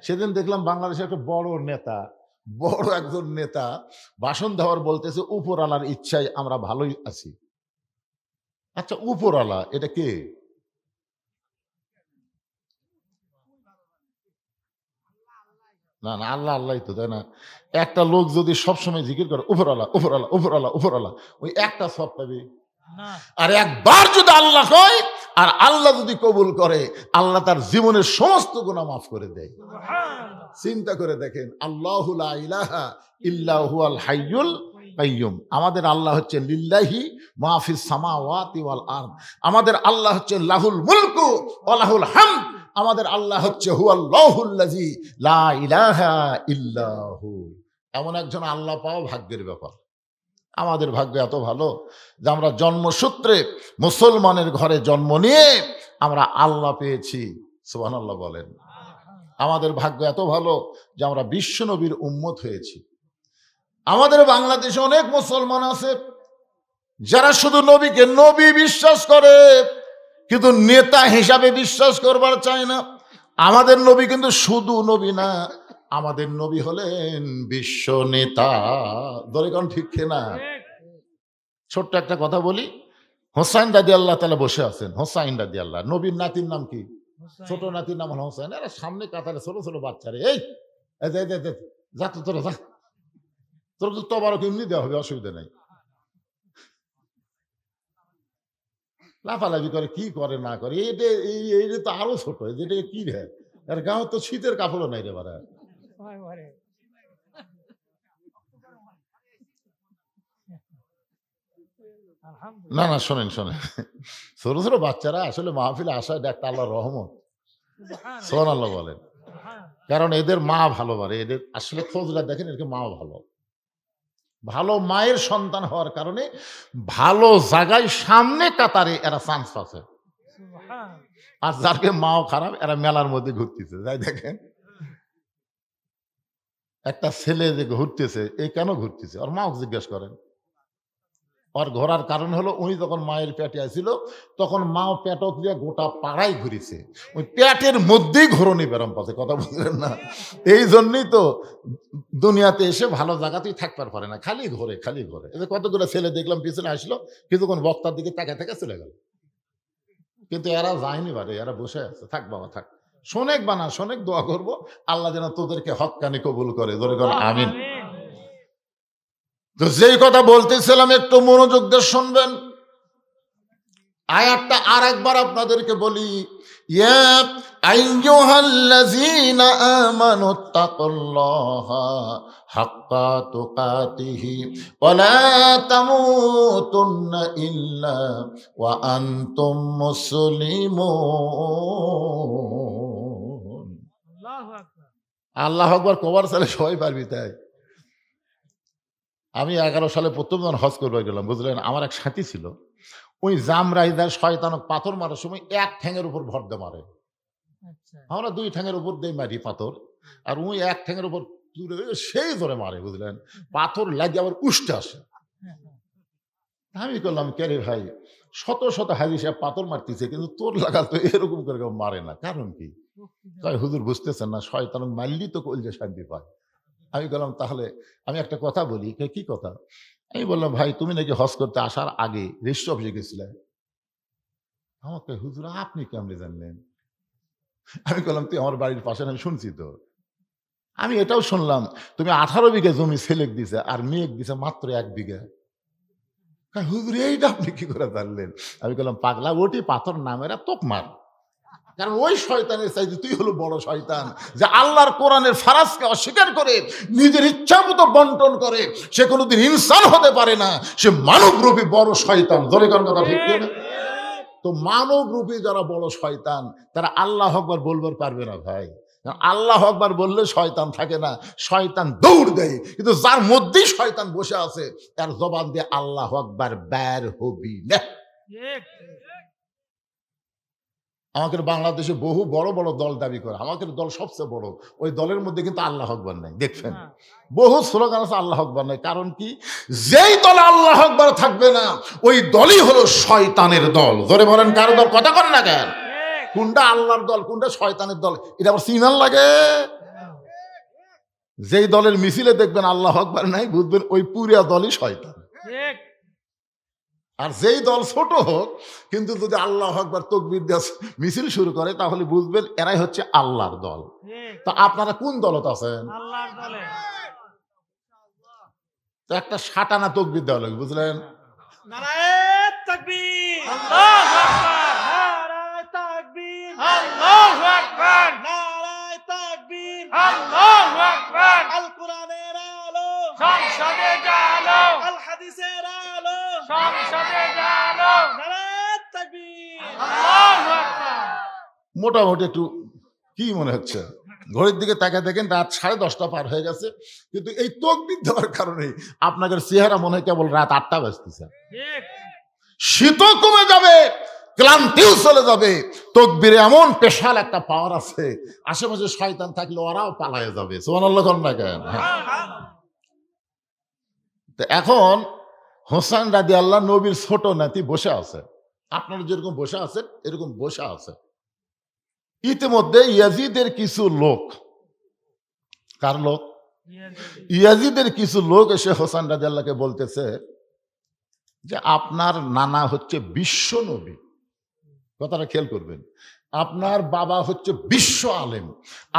সেদিন দেখলাম বাংলাদেশের একটা বড় একজন নেতা ভাষণ দেওয়ার বলতেছে উপরওয়ালার ইচ্ছায় আমরা ভালোই আছি। আচ্ছা, উপরওয়ালা এটা কে? না না, আল্লাহ আল্লাহই তো, তাই না? একটা লোক যদি সবসময় জিকির করে উপরওয়ালা উপরওয়ালা উপরওয়ালা উপরওয়ালা, ওই একটা সব পাবে। না আর একবার যদি আল্লাহ কয় আর আল্লাহ যদি কবুল করে, আল্লাহ তার জীবনের সমস্ত গুনাহ মাফ করে দেয়। সুবহানাল্লাহ চিন্তা করে দেখেন, আল্লাহু লা ইলাহা ইল্লা হুয়াল হাইয়ুল কাইয়ুম। আমাদের আল্লাহ হচ্ছে লিল্লাহি মা ফিস সামাওয়াতি ওয়াল আরদ। আমাদের আল্লাহ হচ্ছে লাহুল মুলকু ওয়া লাহুল হামদ। আমাদের আল্লাহ হচ্ছে হুয়াল্লাহুল্লাযী লা ইলাহা ইল্লা হু। এমন একজন আল্লাহ পাওয়া ভাগ্যের ব্যাপার। আমাদের ভাগ্য এত ভালো যে আমরা জন্মসূত্রে মুসলমানের ঘরে জন্ম নিয়ে আমরা আল্লাহ পেয়েছি। সুবহানাল্লাহ বলেন। আমাদের ভাগ্য এত ভালো যে আমরা বিশ্ব নবীর উম্মত হয়েছি। আমাদের বাংলাদেশে অনেক মুসলমান আছে যারা শুধু নবীকে নবী বিশ্বাস করে, কিন্তু নেতা হিসাবে বিশ্বাস করবার চায় না। আমাদের নবী কিন্তু শুধু নবী না, আমাদের নবী হলেন বিশ্ব নেতা। দরিকন ঠিক না? ঠিক ছোট্ট একটা কথা বলি, হোসাইন রাদি আল্লাহ তাআলা বসে আছেন। হোসাইন রাদি আল্লাহ, নবীর নাতির নাম কি? হুসাইন ছোট নাতির নাম হলো হোসেন। এরা সামনে কাতারে ছোট ছোট বাচ্চারে, এই এই দে, দে, দে, যা তো তোরা যা, তোর তো তবারক এমনি দেওয়া হবে, অসুবিধা নাই। লাফালাফি করে, কি করে না করে, এটা তো আরো ছোট, যেটা কি রে, আর গাঁও তো শীতের কাপড়ও নাই রে বারা। একেবারে না আলহামদুলিল্লাহ না, শোনেন শোনেন, ছোট ছোট বাচ্চারা আসলে মাহফিলে আসা, এটা একটা আল্লাহর রহমত। সুবহানাল্লাহ সুবহানাল্লাহ বলেন। সুবহানাল্লাহ কারণ এদের মা ভালো পারে, এদের আসলে খোঁজরা দেখেন, এদের মা ভালো, ভালো মায়ের সন্তান হওয়ার কারণে ভালো জায়গায় সামনে কাতারে এরা চান্স পাচ্ছে। সুবহানাল্লাহ আর যাকে মাও খারাপ, এরা মেলার মধ্যে ঘুরতেছে। যাই দেখেন, একটা ছেলে যে ঘুরতেছে, এ কেন ঘুরতেছে, ওর মাও জিজ্ঞেস করেন। ওর ঘোরার কারণ হলো, উনি যখন মায়ের পেটে আসছিল তখন মাও পেটক দিয়ে গোটা পাড়ায় ঘুরেছে, ওই পেটের মধ্যেই ঘোরনি বেরাম পাচ্ছে। কথা বুঝলেন না? এই জন্যই তো দুনিয়াতে এসে ভালো জায়গাতেই থাকতে পারে না, খালি ঘোরে খালি ঘোরে। এই যে কতগুলো ছেলে দেখলাম পিছনে আসলো, কিছুক্ষণ বক্তার দিকে তাকে থেকে চলে গেল, কিন্তু এরা যায়নি বারে, এরা বসে আছে। থাক বাবা থাক, শোনেক বানা শোনেক, দোয়া করবো আল্লাহ যেন তোদেরকে হক্কানি কবুল করে। ধরে কর আমিন। তো যেই কথা বলতেছিলাম একটু মনোযোগ দিয়ে শুনবেন। আয়াতটা আর একবার আপনাদেরকে বলি, ইয়া আইয়ুহাল্লাযীনা আমানুত্তাকুল্লাহা হাক্কা তুকাতিহি ওয়া লা তামুতুন্না ইল্লা ওয়া আনতুম মুসলিমুন। আল্লাহু আকবার আল্লাহু আকবার কবার সালে সবাই পারবি তাই। আমি 11 সালে প্রথম যখন হজ করবার গেলাম, বুঝলেন, আমার এক সাথী ছিল, ওই জামরাইদার শয়তানক পাথর মারার সময় এক ঠ্যাঙের উপর ভর দিয়ে মারে। আচ্ছা আমরা দুই ঠ্যাঙের উপর দিয়ে মারি পাথর, আর ওই এক ঠ্যাঙের উপর তুলে সেই ধরে মারে, বুঝলেন, পাথর লাগে আবার উষ্ঠে আসে। হ্যাঁ, হ্যাঁ। আমি করলাম, কে রে ভাই, শত শত হাজি সাহেব পাথর মারতেছে, কিন্তু তোর লাগা তো এরকম করে কেউ মারে না, কারণ কি? তাই হুজুর বুঝতেছেন না, শয়তান মারলি তো কলজে শান্তি পায়। আমি বললাম, তাহলে আমি একটা কথা বলি। কি কথা? আমি বললাম, ভাই তুমি নাকি হজ করতে আসার আগে রেজিস্ট্রি অফিসে গেছিলে। আমাকে, হুজুর আপনি কেমনে জানলেন? আমি বললাম, তুই আমার বাড়ির পাশে, আমি শুনছি তো। আমি এটাও শুনলাম তুমি 18 বিঘা জমি ছেলেক দিছে আর মেয়েক দিছে মাত্র 1 বিঘা। হুজুর এইটা আপনি কি করে জানলেন? আমি বললাম, পাগলা, ওটি পাথর নামেরা তোক মার। কারণ ওই শয়তানের চাইতে তুই হলো বড় শয়তান, যে আল্লাহর কোরআনের ফারাজকে অস্বীকার করে নিজের ইচ্ছা মতো বন্টন করে, সে কোনোদিন ইনসান হতে পারে না, সে মানবরূপী বড় শয়তান। ধরে কোন কথা ঠিক না? তো মানবরূপী যারা বড় শয়তান, তারা আল্লাহ আকবার বলবার পারবে না ভাই। কারণ আল্লাহ আকবার বললে শয়তান থাকে না, শয়তান দৌড় দেয়। কিন্তু যার মধ্যেই শয়তান বসে আছে, তার জবান দিয়ে আল্লাহ আকবার বের হবি না। ঠিক আমাদের বাংলাদেশে বহু বড় বড় দল দাবি করে, আমাদের দল সবচেয়ে বড়, ওই দলের মধ্যে কিন্তু আল্লাহ আকবার নাই। দেখছেন, না বহু স্লোগান আছে আল্লাহ আকবার নাই। কারণ কি? যেই দলে আল্লাহ আকবার থাকবে না, ওই দলই হলো শয়তানের দল। ধরে বলেন, কারো দল কথা কন না কেন? ঠিক কোনটা আল্লাহর দল, কোনটা শয়তানের দল, এটা আবার চিনার লাগে। যেই দলের মিছিলে দেখবেন আল্লাহ আকবার নাই, বুঝবেন ওই পুরা দলই শয়তান। ঠিক আর যেই দল ছোট হোক, কিন্তু যদি আল্লাহু আকবার তাকবীর দিয়ে মিছিল শুরু করে, তাহলে বুঝবেন এরাই হচ্ছে আল্লাহর দল। ঠিক। তো আপনারা কোন দলত আছেন? আল্লাহর দলে। তো একটা সাটানা তাকবীর দেওয়া লাগবে, বুঝলেন? নারায়ে তাকবীর। আল্লাহু আকবার। নারায়ে তাকবীর। আল্লাহু আকবার। নারায়ে তাকবীর। আল্লাহু আকবার। আল কোরআনের আলো সংসদে জালো। আল হাদিসের আলো সংসদে জালো। নারায়ে তাকবীর। আল্লাহু আকবার। মোটামুটি একটু কি মনে হচ্ছে? ঘড়ির দিকে তাকিয়ে দেখেন রাত 10:30 পার হয়ে গেছে, কিন্তু এই তাকবীর দেওয়ার কারণে আপনাদের চেহারা মনে হয় কেবল রাত 8টা বাজতেছে। ঠিক। শীতও কমে যাবে, ক্লান্তিও চলে যাবে। তাকবীরে এমন স্পেশাল একটা পাওয়ার আছে, আশেপাশে শয়তান থাকলে ওরাও পালায়ে যাবে। সুবহানাল্লাহ কোন না কেন? তো এখন হোসেন রাদিয়াল্লাহু নবীর ছোট নাতি বসে আছে, আপনারা যেরকম বসে আছেন এরকম বসে আছে। ইতিমধ্যে ইয়াজিদের কিছু লোক, কার লোক? ইয়াজিদের কিছু লোক এসে হোসেন রাদিয়াল্লাহকে বলতেছে যে আপনার নানা হচ্ছে বিশ্ব নবী। কথাটা খেয়াল করবেন। আপনার বাবা হচ্ছে বিশ্ব আলেম,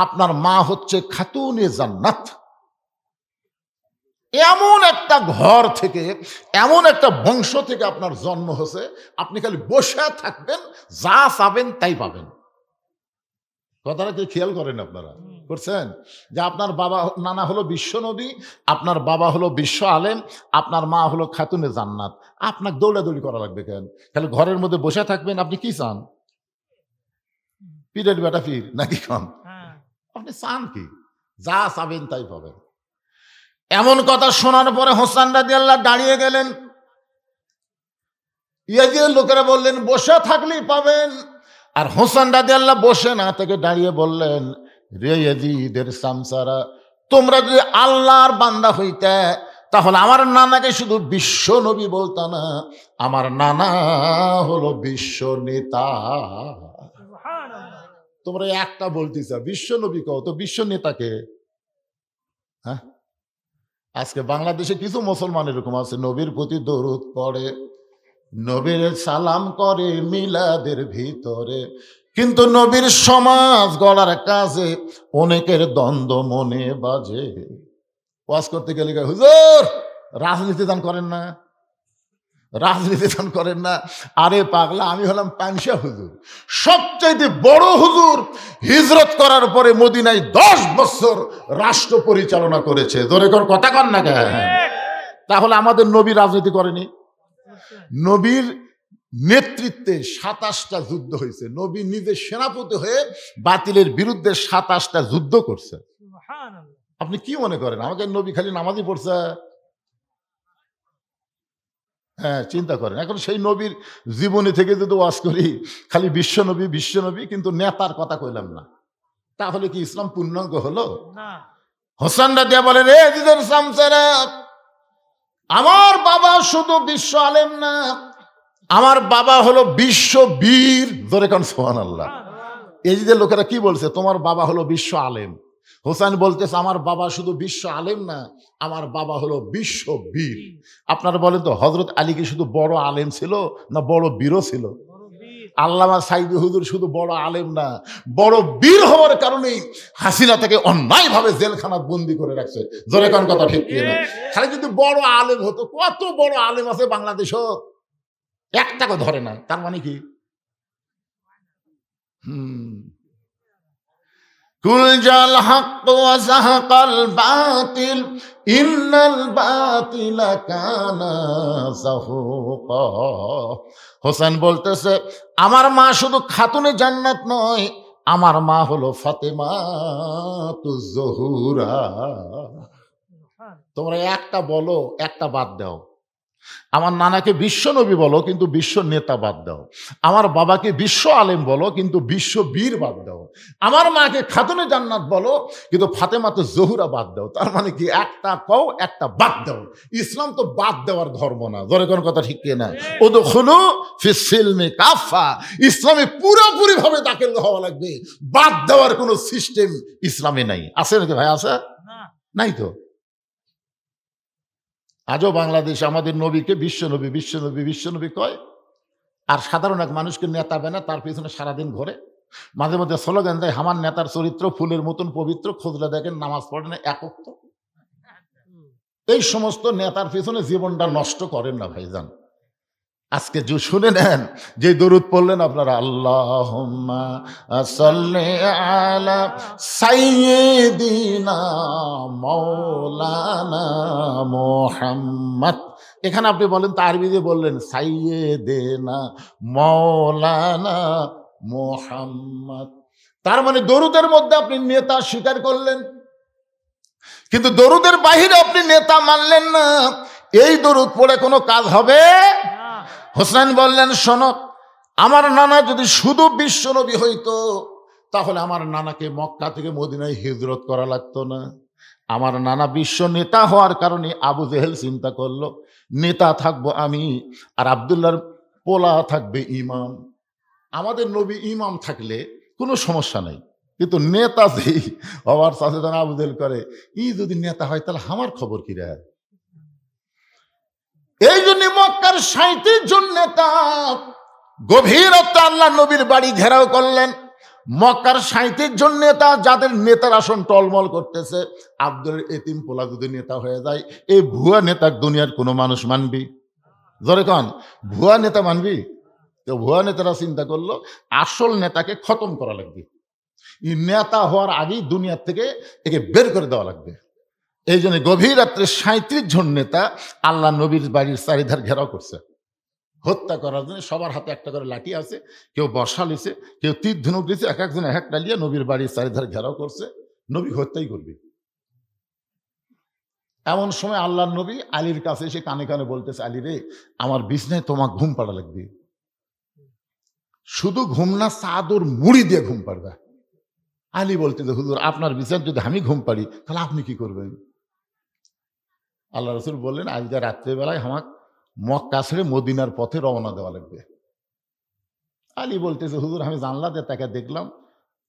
আপনার মা হচ্ছে খাতুনে জান্নাত। এমন একটা ঘর থেকে, এমন একটা বংশ থেকে আপনার জন্ম হয়েছে, আপনি খালি বসে থাকবেন, যা চাবেন তাই পাবেন। কথাটা কি খেয়াল করেন আপনারা? করছেন যে আপনার বাবা নানা হলো বিশ্ব নবী, আপনার বাবা হলো বিশ্ব আলেম, আপনার মা হলো খাতুনে জান্নাত। আপনাকে দৌড়াদৌড়ি করা লাগবে কেন? খালি ঘরের মধ্যে বসে থাকবেন। আপনি কি চান? পীরের বেটা পীর নাকি কন? হ্যাঁ। আপনি চান কি? যা চাবেন তাই পাবেন। এমন কথা শোনার পরে হোসেন রাদিয়াল্লাহু দাঁড়িয়ে গেলেন। ইয়াজিদের লোকেরা বললেন বসে থাকলেই পাবেন। আর হোসেন রাদিয়াল্লাহু বসে না থেকে দাঁড়িয়ে বললেন, রে ইয়াজিদের সামসারা, তোমরা যদি আল্লাহর বান্দা হইতে তাহলে আমার নানাকে শুধু বিশ্ব নবী বলতা না, আমার নানা হলো বিশ্ব নেতা। সুবহানাল্লাহ। তোমরা একটা বলতেছ বিশ্ব নবী, কও তো বিশ্ব নেতাকে? হ্যাঁ, আজকে বাংলাদেশে কিছু মুসলমান এরকম আছে, নবীর প্রতি দরুদ পড়ে, নবীর সালাম করে মিলাদের ভিতরে, কিন্তু নবীর সমাজ গড়ার কাজে অনেকের দ্বন্দ্ব মনে বাজে। ওয়াজ করতে গেলে হুজুর রাজনীতি দান করেন না, রাজনীতি দান করেন না। আরে পাগলা, আমি হলাম পানশা হুজুর, সবচাইতে বড় হুজুর। হিজরত করার পরে মদিনায় 10 বছর রাষ্ট্র পরিচালনা করেছে। ধরে কোন কথা কন না কেন? তাহলে আমাদের নবী রাজনীতি করেনি? নবীর নেতৃত্বে 27টা যুদ্ধ হয়েছে। নবী নিজে সেনাপতি হয়ে বাতিলের বিরুদ্ধে 27টা যুদ্ধ করছে। সুবহানাল্লাহ। আপনি কি মনে করেন আমাকে নবী খালি নামাজই পড়ছে? হ্যাঁ, চিন্তা করেন। এখন সেই নবীর জীবনী থেকে যদি ওয়াজ করি খালি বিশ্বনবী বিশ্বনবী, কিন্তু নেতার কথা কইলাম না, তাহলে কি ইসলাম পূর্ণাঙ্গ হলো? না। হোসেন রাদিয়া বলেন, রে জিদের সামসারা, আমার বাবা শুধু বিশ্ব আলেম না, আমার বাবা হলো বিশ্ব বীর। ধরে কোন সুবহানাল্লাহ। এই যে লোকেরা কি বলছে, তোমার বাবা হলো বিশ্ব আলেম। হোসেন বলতেছে আমার বাবা শুধু বিশ্ব আলেম না, আমার বাবা হলো বিশ্ব বীর। আপনারা বলেন তো, হযরত আলী কি শুধু বড় আলেম ছিল না বড় বীরও ছিল? বড় বীর। আল্লামা সাইদি হুজুর শুধু বড় আলেম না, বড় বীর হওয়ার কারণেই হাসিনা থেকে অন্যায়ভাবে জেলখানা বন্দি করে রাখছে। জোরে কোন কথা ঠিক কি না? খালি যদি বড় আলেম হতো, কত বড় আলেম আছে বাংলাদেশও, একটাকে ধরে না। তার মানে কি? কুল জাল হক ওয়া যাহাকাল বাতিল ইন্নাল বাতিলা কানা যাহুকা। হোসেন বলতেছে আমার মা শুধু খাতুনে জান্নাত নয়, আমার মা হলো ফাতেমাতুজ জোহরা। তোমরা একটা বলো, একটা বাদ দাও। আমার নানাকে বিশ্ব নবী বলো, কিন্তু বিশ্ব নেতা বাদ দাও। আমার বাবাকে বিশ্ব আলেম বলো, কিন্তু বিশ্ব বীর বাদ দাও। আমার মাকে খাতুনে জান্নাত বলো, কিন্তু ফাতেমাতুজ জোহরা বাদ দাও। তার মানে কি? একটা কও, একটা বাদ দাও। ইসলাম তো বাদ দেওয়ার ধর্ম না। ধরে কোন কথা ঠিক কি না? উদখুলু ফিস সিলমি কাফা। ইসলামে পুরোপুরি ভাবে দাখিল হওয়া লাগবে, বাদ দেওয়ার কোনো সিস্টেম ইসলামে নাই। আছে নাকি ভাই? আছে? না। নাই তো। আজও বাংলাদেশে আমাদের নবীকে বিশ্বনবী বিশ্বনবী বিশ্বনবী কয়, আর সাধারণ এক মানুষকে নেতা বানায় তার পিছনে সারাদিন ঘোরে, মাঝে মধ্যে স্লোগান দেয় আমার নেতার চরিত্র ফুলের মতন পবিত্র, খোঁজলে দেখেন নামাজ পড়ে না একক। এই সমস্ত নেতার পিছনে জীবনটা নষ্ট করেন না ভাইজান। আজকে যে শুনে নেন, যে দরুদ পড়লেন আপনারা, আল্লাহুম্মা সাল্লি আলা সাইয়্যিদিনা মাওলানা মুহাম্মদ। এখানে আপনি বলেন তো আরবি দিয়ে বললেন সাইয়্যিদিনা মাওলানা মুহাম্মদ, তার মানে দরুদের মধ্যে আপনি নেতা স্বীকার করলেন, কিন্তু দরুদের বাহিরে আপনি নেতা মানলেন না। এই দরুদ পড়ে কোনো কাজ হবে? হোসেন বললেন, শোনো, আমার নানা যদি শুধু বিশ্বনবী হইতো তাহলে আমার নানাকে মক্কা থেকে মদিনায় হিজরত করা লাগতো না। আমার নানা বিশ্ব নেতা হওয়ার কারণে আবু জেহেল চিন্তা করলো নেতা থাকবো আমি, আর আব্দুল্লাহর পোলা থাকবে ইমাম। আমাদের নবী ইমাম থাকলে কোনো সমস্যা নাই, কিন্তু নেতা যেই হওয়ার সচেতন আবু জেহেল করে, ই যদি নেতা হয় তাহলে আমার খবর কি রে। এই জন্য মক্কার 37 জন নেতা গভীর আল্লাহ নবীর বাড়ি ঘেরাও করলেন। মক্কার 37 জন নেতা, যাদের নেতার আসন টলমল করতেছে, আব্দুল এতিম পোলা যদি নেতা হয়ে যায়, এই ভুয়া নেতা দুনিয়ার কোনো মানুষ মানবি? জোরে কন, ভুয়া নেতা মানবি? তো ভুয়া নেতারা চিন্তা করলো আসল নেতাকে খতম করা লাগবে, এই নেতা হওয়ার আগেই দুনিয়ার থেকে একে বের করে দেওয়া লাগবে। এই জন্য গভীর রাত্রে 37 জন নেতা আল্লাহ নবীর বাড়ির চারিধার ঘেরাও করছে হত্যা করার জন্য। সবার হাতে একটা করে লাঠি আছে, কেউ বর্ষা লিছে, কেউ তীর ধনুক লিছে, এক একজন এক একটা লিয়ে নবীর বাড়ির চারিধার ঘেরাও করছে, নবী হত্যাই করবে। এমন সময় আল্লাহ নবী আলীর কাছে এসে কানে কানে বলতেছে, আলী রে, আমার বিছনায় তোমার ঘুম পাড়া লাগবে, শুধু ঘুম না, চাদর মুড়ি দিয়ে ঘুম পাড়বা। আলী বলতেছে, হুজুর আপনার বিছানায় যদি আমি ঘুম পাড়ি তাহলে আপনি কি করবেন? আল্লাহ রসুল বললেন, আজকে রাত্রেবেলায় আমার মক্কা ছেড়ে মদিনার পথে রওনা দেওয়া লাগবে। আলী বলতেছে, হুজুর আমি জানলা দিয়ে তাকে দেখলাম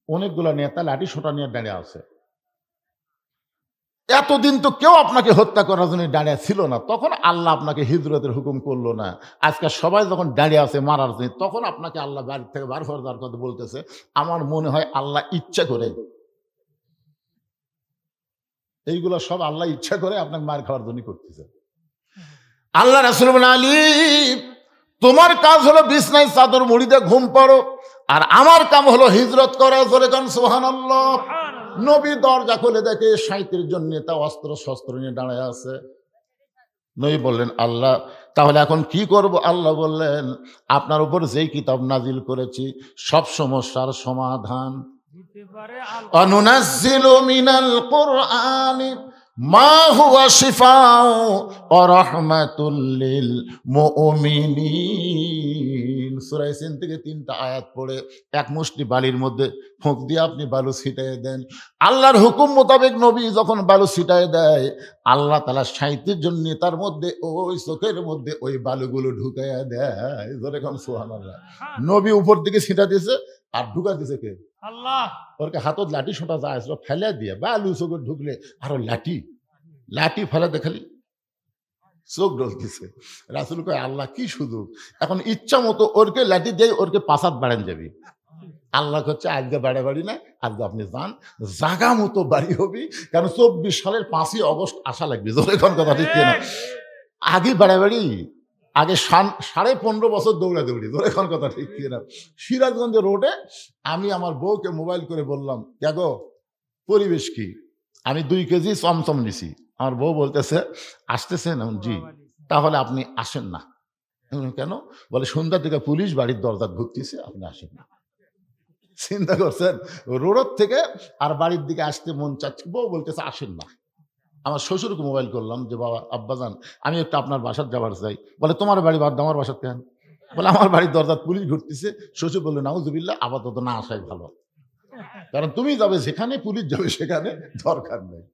অনেকগুলো নেতা লাঠি সোটা নিয়ে দাঁড়িয়ে আছে, এতদিন তো কেউ আপনাকে হত্যা করার জন্য দাঁড়িয়ে ছিল না, তখন আল্লাহ আপনাকে হিজরতের হুকুম করলো না। আজকে সবাই যখন দাঁড়িয়ে আছে মারার জন্য, তখন আপনাকে আল্লাহ বাড়ি থেকে বার হওয়ার যার কথা বলতেছে। আমার মনে হয় আল্লাহ ইচ্ছা করে, এইগুলো সব আল্লাহ ইচ্ছা করে আপনাকে মার খাওয়ার জন্য করতেছে। আল্লাহ রাসূল বলেন, আলী তোমার কাজ হলো বিছনায় চাদর মুড়িতে ঘুম পড়ো, আর আমার কাম হলো হিজরত করা। জোরে কান সুবহানাল্লাহ। নবী দরজা খুলে দেখে 37 জন নেতা অস্ত্র শস্ত্র নিয়ে দাঁড়ায় আছে। নবী বললেন, আল্লাহ তাহলে এখন কি করব? আল্লাহ বললেন, আপনার উপর যেই কিতাব নাজিল করেছি সব সমস্যার সমাধান। অনুনাজ্জিলু মিনাল কুরআনি মা হুয়া শিফাউ ওয়া রাহমাতুল লিল মুমিনিন। সূরা ইয়াসিন থেকে 3টা আয়াত পড়ে এক মুষ্টি বালির মধ্যে ফোঁক দিয়ে আপনি বালু ছিটায় দেন। আল্লাহর হুকুম মোতাবেক নবী যখন বালু ছিটায় দেয়, আল্লাহ তাআলা 37 জন নেতার মধ্যে ওই চোখের মধ্যে ওই বালুগুলো ঢুকাইয়া দেয়। যেরকম সুবহানাল্লাহ। নবী উপর দিকে ছিটা দিয়েছে, আর ঢুকা দিয়েছে কে? আল্লাহ। ওরকে হাতত লাঠি সোটা যায় ফেলে দিয়ে বালু চোখে ঢুকলে আরো লাঠি লাঠি ফেলে দেখালি চোখ ডলতেছে। রাসূল কয়, আল্লাহ কি সুযোগ, এখন ইচ্ছা মতো ওরকে লাঠি দিয়ে ওরকে পাসাদ বাড়ান যাবি। আল্লাহ হচ্ছে আজকে বাড়াবাড়ি না, আজকে আপনি যান, জাগা মতো বাড়ি হবি, কারণ 24 সালের 5ই অগস্ট আসা লাগবে। যখন কথা ঠিক না, আগে বাড়াবাড়ি, আগে 15.5 বছর দৌড়াদৌড়ি। এখন কথা ঠিক না। সিরাজগঞ্জ রোডে আমি আমার বউকে মোবাইল করে বললাম, দেখো পরিবেশ কি, আমি 2 কেজি চমচম নিছি। আমার বউ বলতেছে, আসতেছেন? জি। তাহলে আপনি আসেন না। কেন? বলে সন্ধ্যার দিকে পুলিশ বাড়ির দরজা ঘুরতেছে, আপনি আসেন না। চিন্তা করছেন, রোড থেকে আর বাড়ির দিকে আসতে মন চাচ্ছে, বউ বলতেছে আসেন না। আমার শ্বশুরকে মোবাইল করলাম যে, বাবা আব্বাজান আমি একটু আপনার বাসার যাবার চাই। বলে তোমার বাড়ি বাদ আমার বাসার কেন? বলে আমার বাড়ির দরজা পুলিশ ঘুরতেছে। শ্বশুর বললো, নাউজুবিল্লাহ, আপাতত না আসাই ভালো, কারণ তুমি যাবে যেখানে পুলিশ যাবে সেখানে দরকার নেই।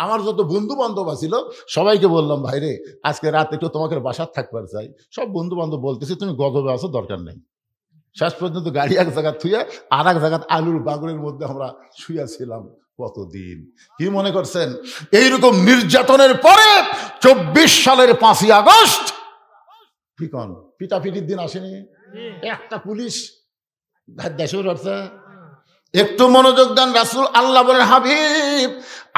আমার যত বন্ধু বান্ধব আছিল সবাইকে বললাম, ভাইরে আজকে রাত একটু তোমাকে বাসার থাকবার চাই। সব বন্ধু বান্ধব বলতেছে তুমি গজবে আসো, দরকার নেই। শেষ পর্যন্ত গাড়ি এক জায়গা থুয়ে আর এক জায়গা আলুর বাগড়ের মধ্যে আমরা শুয়েছিলাম কতদিন। কি মনে করছেন এইরকম নির্যাতনের পরে 24 সালের 5ই আগস্ট কি কন পিটাপিটির দিন আসেনি? জি। একটা পুলিশ দেশের অর্থে একটু মনোযোগ দেন। রাসূল আল্লাহ বলেন, হাবিব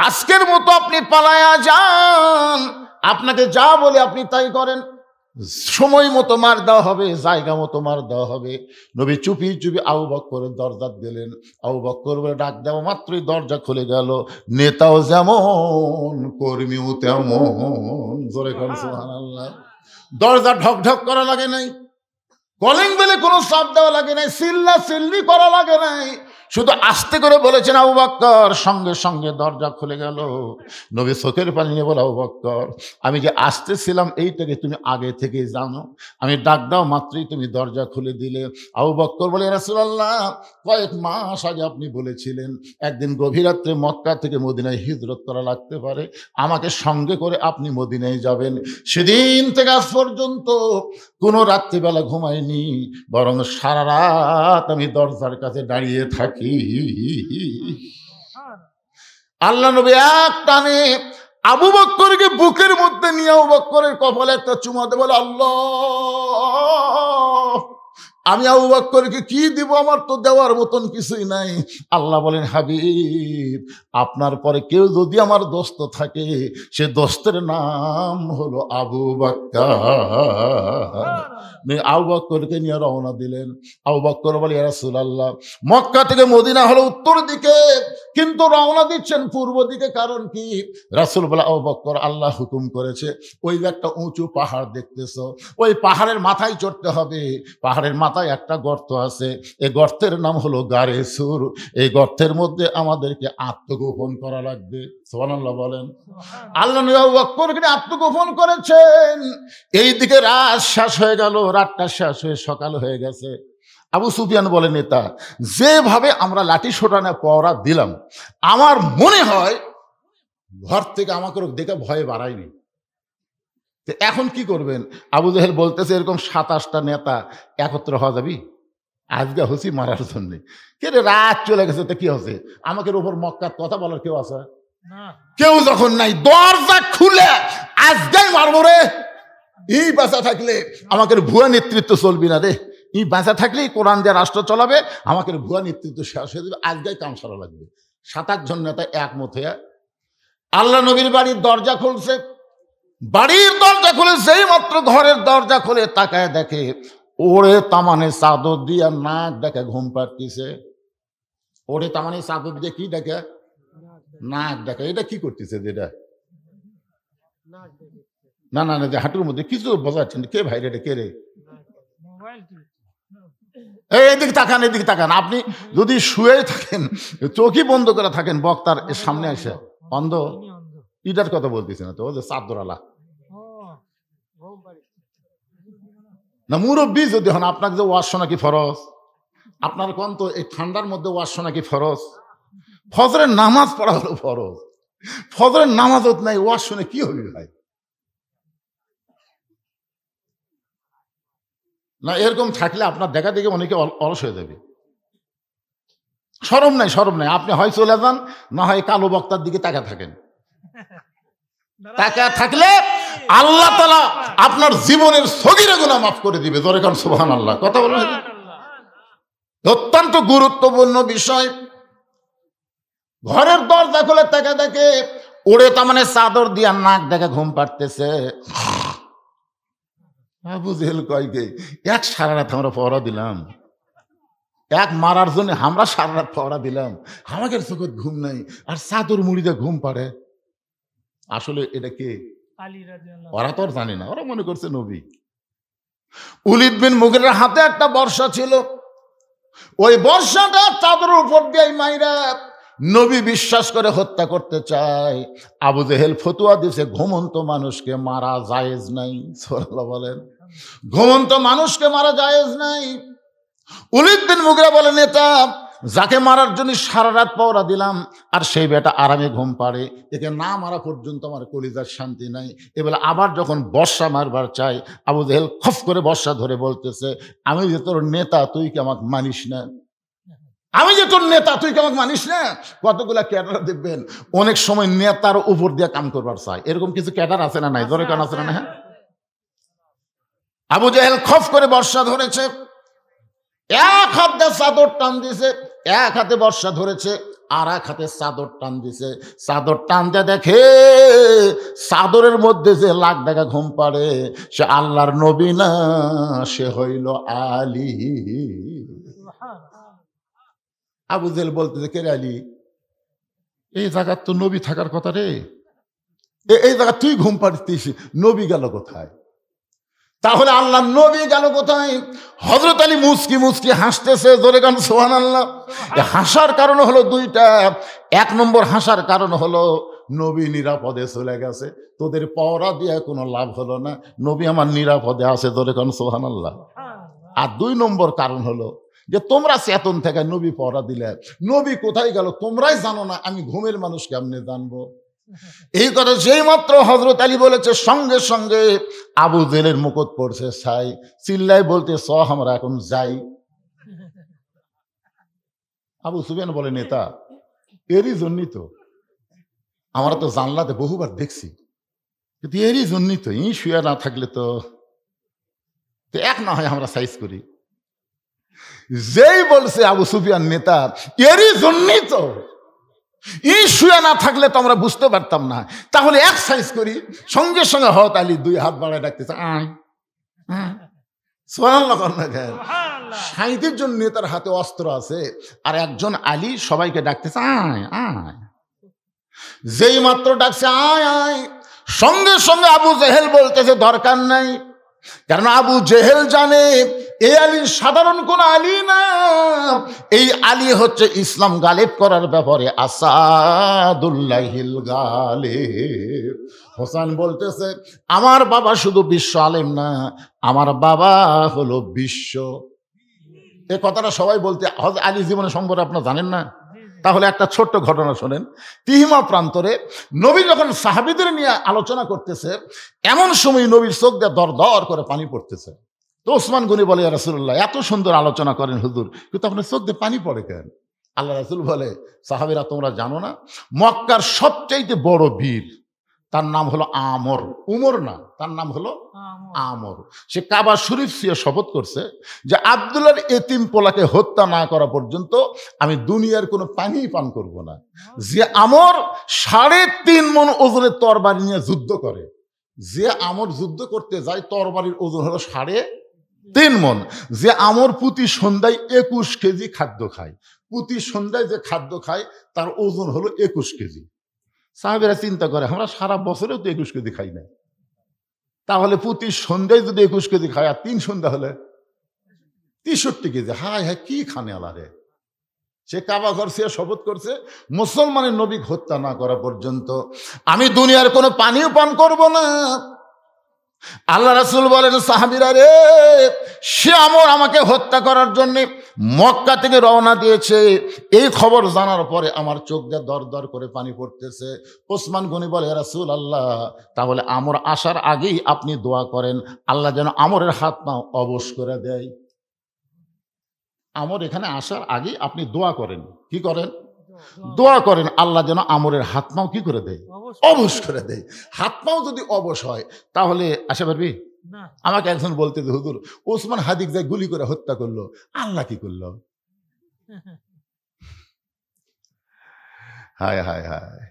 আজকের মতো আপনি পালায়া যান, আপনাকে যা বলে আপনি তাই করেন, সময় মতো মার দেওয়া হবে, জায়গা মতো মার দেওয়া হবে। নবী চুপি চুপি আবু বকরের দরজা দিলেন। আবু বকর বলে ডাক দেওয়া মাত্রই দরজা খুলে গেল। নেতাও যেমন কর্মীও তেমন। জোরে করেন সুবহানাল্লাহ। দরজা ঢক ঢক করা লাগে নাই, কলিং বেলে কোনো চাপ দেওয়া লাগে নাই, চিল্লা চিল্লি করা লাগে নাই, শুধু আস্তে করে বলেছেন আবু বকর, সঙ্গে সঙ্গে দরজা খুলে গেল। নবী চোখের পানি নিয়ে বলে, আবু বকর আমি যে আসতেছিলাম এইটাকে তুমি আগে থেকে জানো, আমি ডাক দাও মাত্রই তুমি দরজা খুলে দিলে। আবু বকর বলে, রাসূলুল্লাহ কয়েক মাস আগে আপনি বলেছিলেন একদিন গভীর রাত্রে মক্কা থেকে মদিনায় হিজরত করা লাগতে পারে, আমাকে সঙ্গে করে আপনি মদিনায় যাবেন। সেদিন থেকে আজ পর্যন্ত কোনো রাত্রিবেলা ঘুমাইনি, বরং সারা রাত আমি দরজার কাছে দাঁড়িয়ে থাকি। আল্লাহ নবী এক টানে আবু বকরকে বুকের মধ্যে নিয়ে আবু বকরের কপালে একটা চুমা দিয়ে বলে, আল্লাহ আমি আবু বকরকে কি দিব, আমার তো দেওয়ার মতন কিছুই নাই। আল্লাহ বলেন, হাবিব আপনার পরে কেউ যদি আমার দোস্ত থাকে, সে দোস্তের নাম হলো আবু বকর। আবু বকরকে নিয়ে রওনা দিলেন। আবু বকর বলে, ইয়া রাসূলুল্লাহ মক্কা থেকে মদিনা হলো উত্তর দিকে, কিন্তু রওনা দিচ্ছেন পূর্ব দিকে, কারণ কি? রাসূল বলে, আবু বকর আল্লাহ হুকুম করেছে ওই যে একটা উঁচু পাহাড় দেখতেছো, ওই পাহাড়ের মাথায় চড়তে হবে। পাহাড়ের মাথায় একটা গর্ত আছে, এই গর্তের নাম হলো গারে সুর। এই গর্তের মধ্যে আমাদেরকে আত্মগোপন করা লাগবে। সুবহানাল্লাহ বলেন। আল্লাহ নবী আবু বকরকে আত্মগোপন করেছেন। এইদিকে রাত শেষ হয়ে গেল, রাতটা শেষ হয়ে সকাল হয়ে গেছে। আবু সুফিয়ান বলে, নেতা যেভাবে আমরা লাঠি সোটানো পহরা দিলাম, আমার মনে হয় ঘর থেকে আমাকে দেখে ভয়ে বাড়ায়নি। এখন কি করবেন? আবু জেহেল বলতেছে, এরকম 27টা নেতা একত্র হওয়া যাবি আজকে হসি মারার জন্যে। কে রে, রাত চলে গেছে তো কি হচ্ছে, আমাকে উপর মক্কার কথা বলার কেউ আছে? কেউ যখন নাই, দরজা খুলে আজকেই মারবো রে। এই বাঁচা থাকলে আমাকে ভুয়া নেতৃত্ব চলবি না রে, এই বাঁচা থাকলেই কোরআন দিয়ে রাষ্ট্র চলাবে, আমাকে ভুয়া নেতৃত্ব শেষ হয়ে যাবে, আজকেই কাম সারা লাগবে। 7-8 জন নেতা একমত হয়ে আল্লাহ নবীর বাড়ির দরজা খুলছে। বাড়ির দরজা খুলে যেই মাত্র ঘরের দরজা খুলে তাকায় দেখে ওরে তামানে চাদর দিয়া নাক দেখে ঘুম পাড়তিছে। ওরে তামানে চাদর দিয়ে কি দেখে? নাক দেখে। এটা কি করতেছে? যেটা না না না, যে হাঁটুর মধ্যে কিছু বোঝাচ্ছেন। কে ভাই রে, কে রে? এদিকে তাকান, এদিকে তাকান। আপনি যদি শুয়ে থাকেন, চোখই বন্ধ করে থাকেন, বক্তার সামনে আসে অন্ধ, ইটার কথা বলতেছে না তো, ও যে চাদরালা না মুরব্বী যদি হন, আপনাকে যে ওয়াজ শোনা কি ফরজ? আপনার কোন তো এই ঠান্ডার মধ্যে ওয়াজ শোনা কি ফরজ? ফজরের নামাজ পড়া হলো ফরজ। ফজরের নামাজ নাই, ওয়াজ শুনে কি হবে ভাই? না এরকম থাকলে আপনার দেখা দেখে অনেকে অলস হয়ে যাবে। শরম নাই, শরম নাই। আপনি হয় চলে যান, না হয় কালো বক্তার দিকে তাকা থাকেন। তাকা থাকলে আল্লাহ তাআলা আপনার জীবনের সগীরা গুনাহ মাফ করে দিবে। জোরে কান সুবহানাল্লাহ। কথা বলেন, অত্যন্ত গুরুত্বপূর্ণ বিষয়। ঘরের দরজা খুলে তাকা দেখে ওরে তার মানে চাদর দিয়া নাক দেখে ঘুম পাড়তেছে। আবু জেহেল কয় কে, এক সারা রাত আমরা পহরা দিলাম, এক মারার জন্য আমরা সারা রাত পহরা দিলাম, আমাদের চোখে ঘুম নাই, আর চাদর মুড়িতে ঘুম পাড়ে। আসলে এটা কে? ওরা তো আর জানে না, ওরা মনে করছে নবী। উলিদ বিন মুগিরের হাতে একটা বর্ষা ছিল, ওই বর্ষাটা চাদরের উপর দিয়ে মাইরা নবী বিশ্বাস করে হত্যা করতে চায়। আবু জেহেল ফতুয়া দিছে ঘুমন্ত মানুষকে মারা জায়েজ নাই। সুবহানাল্লাহ বলেন। ঘুমন্ত মানুষকে মারা জায়েজ নাই। উলিদ বিন মুগিরা বলে, নেতা যাকে মারার জন্য সারা রাত পহরা দিলাম আর সেই বেটা আরামে ঘুম পাড়ে, একে না মারা পর্যন্ত আমার কলিজার শান্তি নাই। এবেলা আবার যখন বর্ষা মারবার চাই, আবু জেহেল খফ করে বর্ষা ধরে বলতেছে, আমি যে তোর নেতা, তুই কি আমাকে মানিস না? আমি যে তোর নেতা, তুই কি আমাকে মানিস না? কতগুলা ক্যাডার দেখবেন অনেক সময় নেতার উপর দিয়ে কাম করবার চায়, এরকম কিছু ক্যাডার আছে না নাই? জোরে কান আছে না? হ্যাঁ, আবু জেহেল খফ করে বর্ষা ধরেছে, এক হাত দিয়ে চাদর টান দিছে, এক হাতে বর্ষা ধরেছে, আর এক হাতে চাদর টান দিছে। চাদর টানতে দেখে চাদরের মধ্যে যে লাখ টাকা ঘুম পাড়ে, সে আল্লাহর নবী না, সে হইল আলী। আবু জেহেল বলতেছে, কে রে আলী? এই জায়গার তো নবী থাকার কথা রে, এই জায়গা তুই ঘুম পাড়িস, নবী গেল কোথায়? তাহলে আল্লাহ নবী গেল কোথায়? হযরত আলী মুস্কি মুস্কি হাসতেছে, জোরে গান সুবহানাল্লাহ। হাসার কারণ হলো দুইটা। এক নম্বর হাসার কারণ হলো নবী নিরাপদে চলে গেছে, তোদের পওরা দিয়ে কোনো লাভ হলো না, নবী আমার নিরাপদে আছে, জোরে গান সুবহানাল্লাহ। আর দুই নম্বর কারণ হলো যে তোমরা চেতন থেকে নবী পওরা দিলে, নবী কোথায় গেল তোমরাই জানো না, আমি ঘুমের মানুষ কেমনে জানবো? এই কথা যেই মাত্র হযরত আলী বলেছে, সঙ্গে সঙ্গে আবু জেহেলের মুকুট পড়ছে ছাই, চিল্লাই বলতে স আমরা এখন যাই। আবু সুফিয়ান বলে, নেতা এরই জন্যই তো আমরা তো জানলাতে বহুবার দেখছি, কিন্তু এরই জন্যই তো, ই শুয়ে না থাকলে তো এক না হয় আমরা সাইজ করি। যেই বলছে আবু সুফিয়ান নেতা এরই জন্যই তো, ই শুয়ে না থাকলে তো আমরা বুঝতে পারতাম না, তাহলে এক সাইজ করি। সঙ্গে সঙ্গে হযরত আলী দুই হাত বাড়ায় ডাকতেছে, আয় সুবহানাল্লাহ। 37 জন নেতার হাতে অস্ত্র আছে, আর একজন আলী সবাইকে ডাকতেছে, আয় আয়। যেই মাত্র ডাকছে আয় আয়, সঙ্গে সঙ্গে আবু জেহেল বলতেছে দরকার নাই, কারণ আবু জেহেল জানে এই আলী সাধারণ কোন আলী না, এই আলী হচ্ছে ইসলাম গালেব করার ব্যাপারে আসাদুল্লাহিল গালেব। হোসেন বলতেছে, আমার বাবা শুধু বিশ্ব আলেম না, আমার বাবা হলো বিশ্ব। এ কথাটা সবাই বলতে, হযরত আলী জীবনে সম্পর্কে আপনারা জানেন না? তাহলে একটা ছোট্ট ঘটনা শোনেন। তিহিমা প্রান্তরে নবী যখন সাহাবীদের নিয়ে আলোচনা করতেছে, এমন সময় নবীর চোখ দিয়ে দর দর করে পানি পড়তেছে। তো ওসমান গনি বলে, ইয়া রাসূলুল্লাহ এত সুন্দর আলোচনা করেন হুজুর, কিন্তু আপনার চোখ দিয়ে পানি পড়ে কেন? আল্লাহ রাসূল বলে, সাহাবীরা তোমরা জানো না, মক্কার সবচাইতে বড় বীর, তার নাম হলো আমর, উমর না, তার নাম হলো আমর। সে কাবা শরীফ দিয়ে শপথ করছে যে আব্দুল্লাহর এতিম পোলাকে হত্যা না করা পর্যন্ত আমি দুনিয়ার কোনো পানি পান করব না। যে আমর 3.5 মণ ওজনের তরবারি নিয়ে যুদ্ধ করে, যে আমর যুদ্ধ করতে যায় তরবারির ওজন হলো 3.5 মণ। যে আমর প্রতি সন্ধ্যায় 21 কেজি খাদ্য খায়, প্রতি সন্ধ্যায় যে খাদ্য খায় তার ওজন হলো 21 কেজি। সাহাবীরা চিন্তা করে, আমরা সারা বছরেও তো 21 কেজি খাই না, তাহলে প্রতি সন্ধ্যায় যদি 21 কেজি খায়, আর 3 সন্ধ্যা হলে 63 কেজি। হায় হায়, কি খানে আলারে। সে কাবা ঘর সে শপথ করছে, মুসলমানের নবী হত্যা না করা পর্যন্ত আমি দুনিয়ার কোনো পানিও পান করব না। আল্লাহ রাসূল বলেন, সাহাবীরা রে, সে আমর আমাকে হত্যা করার জন্য মক্কা থেকে রওনা দিয়েছে। এই খবর জানার পরে আমার চোখ দিয়ে দর দর করে পানি পড়তেছে। ওসমান গনি বলে, ইয়া রাসূলুল্লাহ তাহলে আমর আসার আগেই আপনি দোয়া করেন, আল্লাহ যেন আমরের হাত পা অবশ করে দেয়। আমর এখানে আসার আগেই আপনি দোয়া করেন, কি করেন? দোয়া করেন আল্লাহ যেন আমরের হাত পাও কি করে দেয়? অবশ করে দেয়। হাত পাও যদি অবশ হয় তাহলে আসতে পারবি না। আমাকে একজন বলতে, হুজুর ওসমান হাদিক যায় গুলি করে হত্যা করলো, আল্লাহ কি করলো? হায় হায় হায়,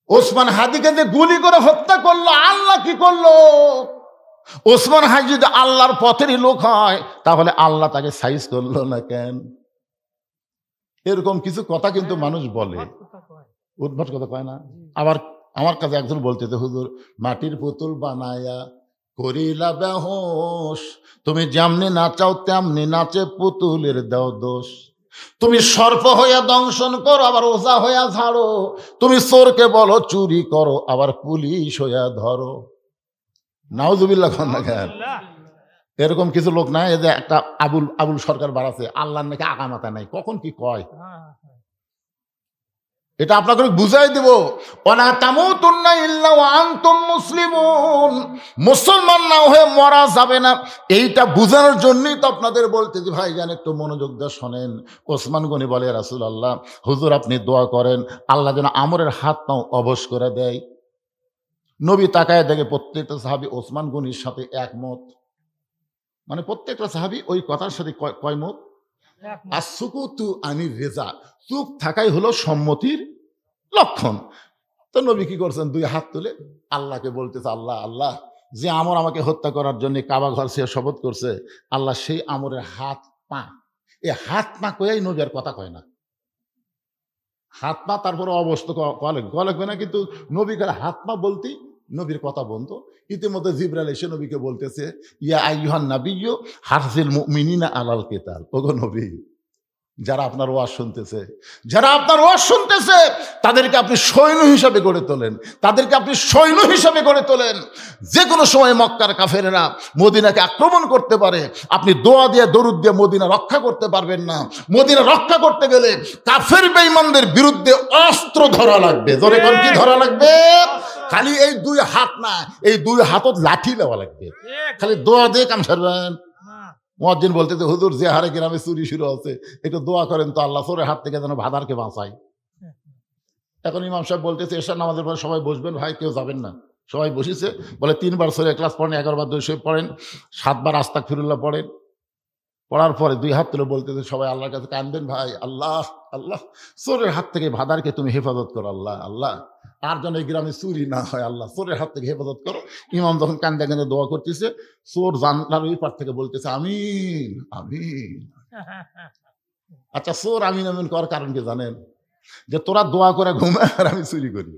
ওসমান হাদিকে যে গুলি করে হত্যা করলো, আল্লাহ কি করলো? ওসমান হাদি যদি আল্লাহর পথেরই লোক হয়, তাহলে আল্লাহ তাকে সাইজ করলো না কেন? এরকম কিছু কথা কিন্তু মানুষ বলে, উদ্ভট কথা কয় না। আবার আমার কাছে একজন বলতেছে, হুজুর মাটির পুতুল বানায়া করিলা বেহোশ, তুমি যেমনি নাচাও তেমনি নাচে পুতুলের দাও দোষ। তুমি সর্প হইয়া দংশন করো, আবার ওজা হইয়া ঝাড়ো, তুমি চোরকে বলো চুরি করো, আবার পুলিশ হইয়া ধরো। নাউজুবিল্লাহ খান। এরকম কিছু লোক নাই, এই যে একটা আবুল সরকার বাড়াছে, আল্লাহর নাকি আগামাতা নাই, কখন কি কয়। এটা আপনাকে বুঝাই দিব। ওয়ালা তামুতুন্না ইল্লা ওয়া আনতুম মুসলিমুন, মুসলমান না হয়ে মরা যাবে না। এইটা বোঝানোর জন্যই তো আপনাদের বলতে যে ভাইজান একটু মনোযোগ দিয়ে শোনেন। ওসমান গনি বলে, রাসূলুল্লাহ হুজুর আপনি দোয়া করেন আল্লাহ যেন আমরের হাত পাও অবশ করে দেয়। নবী তাকায় দেখে প্রত্যেকটা সাহাবী ওসমান গনির সাথে একমত। মানে প্রত্যেকটা সাহাবী ওই কথার সাথে কয় মত? আর সুকুতু আনি রেজা, চুপ থাকাই হলো সম্মতির লক্ষণ। তো নবী কি করছেন? দুই হাত তুলে আল্লাহকে বলতেছে, আল্লাহ আল্লাহ যে আমর আমাকে হত্যা করার জন্য কাবা ঘর সে শপথ করছে, আল্লাহ সেই আমরের হাত পা, এই হাত পা কয়াই নবী আর কথা কয় না। হাত পা তারপরে অবস্থা গলেকবে না, কিন্তু নবী করে হাত পা বলতেই নবীর কথা বন্ধ। ইতিমধ্যে জিবরাইল এসে নবীকে বলতেছে, ইয়া আইয়ুহান নাবিয়্যু হারজিল মুমিনিনা আলাল কিতাল। ওগো নবী, যারা আপনার ওয়াজ শুনতেছে, যারা আপনার ওয়াজ শুনতেছে তাদেরকে আপনি সৈন্য হিসাবে গড়ে তোলেন, তাদেরকে আপনি সৈন্য হিসাবে গড়ে তোলেন। যে কোনো সময় মক্কার কাফেরেরা মদিনাকে আক্রমণ করতে পারে, আপনি দোয়া দিয়ে দরুদ দিয়ে মদিনা রক্ষা করতে পারবেন না। মদিনা রক্ষা করতে গেলে কাফের বেঈমানদের বিরুদ্ধে অস্ত্র ধরা লাগবে। জোরে কোন কি ধরা লাগবে? খালি এই দুই হাত না, এই দুই হাতত লাঠি দেওয়া লাগবে। খালি দোয়া দিয়ে কাম সারবেন। মুয়াজ্জিন বলতে যে হুজুর যে হারে গ্রামে চুরি শুরু আছে, একটু দোয়া করেন তো আল্লাহ চোরের হাত থেকে যেন ভাদারকে বাঁচায়। এখন ইমাম সাহেব বলতেছে এশার নামাজের পরে সবাই বসবেন, ভাই কেউ যাবেন না। সবাই বসেছে, বলে 3 বার সূরা ইখলাস পড়েন, 11 বার দরুদ শরীফ পড়েন, 7 বার আস্তাগফিরুল্লাহ পড়েন। পড়ার পরে 2 হাত তুলে বলতেছে সবাই আল্লাহর কাছে কাঁদবেন, ভাই আল্লাহ আল্লাহ চোরের হাত থেকে ভাদারকে তুমি হেফাজত করো, আল্লাহ আল্লাহ আর যেন এই গ্রামে চুরি না হয়, আল্লাহ চোরের হাত থেকে হেফাজত করো। ইমাম যখন কান্দে কান্দে দোয়া করতেছে, চোর জানলার ওই পার থেকে বলতেছে আমিন আমিন। আচ্ছা চোর আমিন আমিন করার কারণ কি জানেন? যে তোরা দোয়া করে ঘুমায় আর আমি চুরি করি।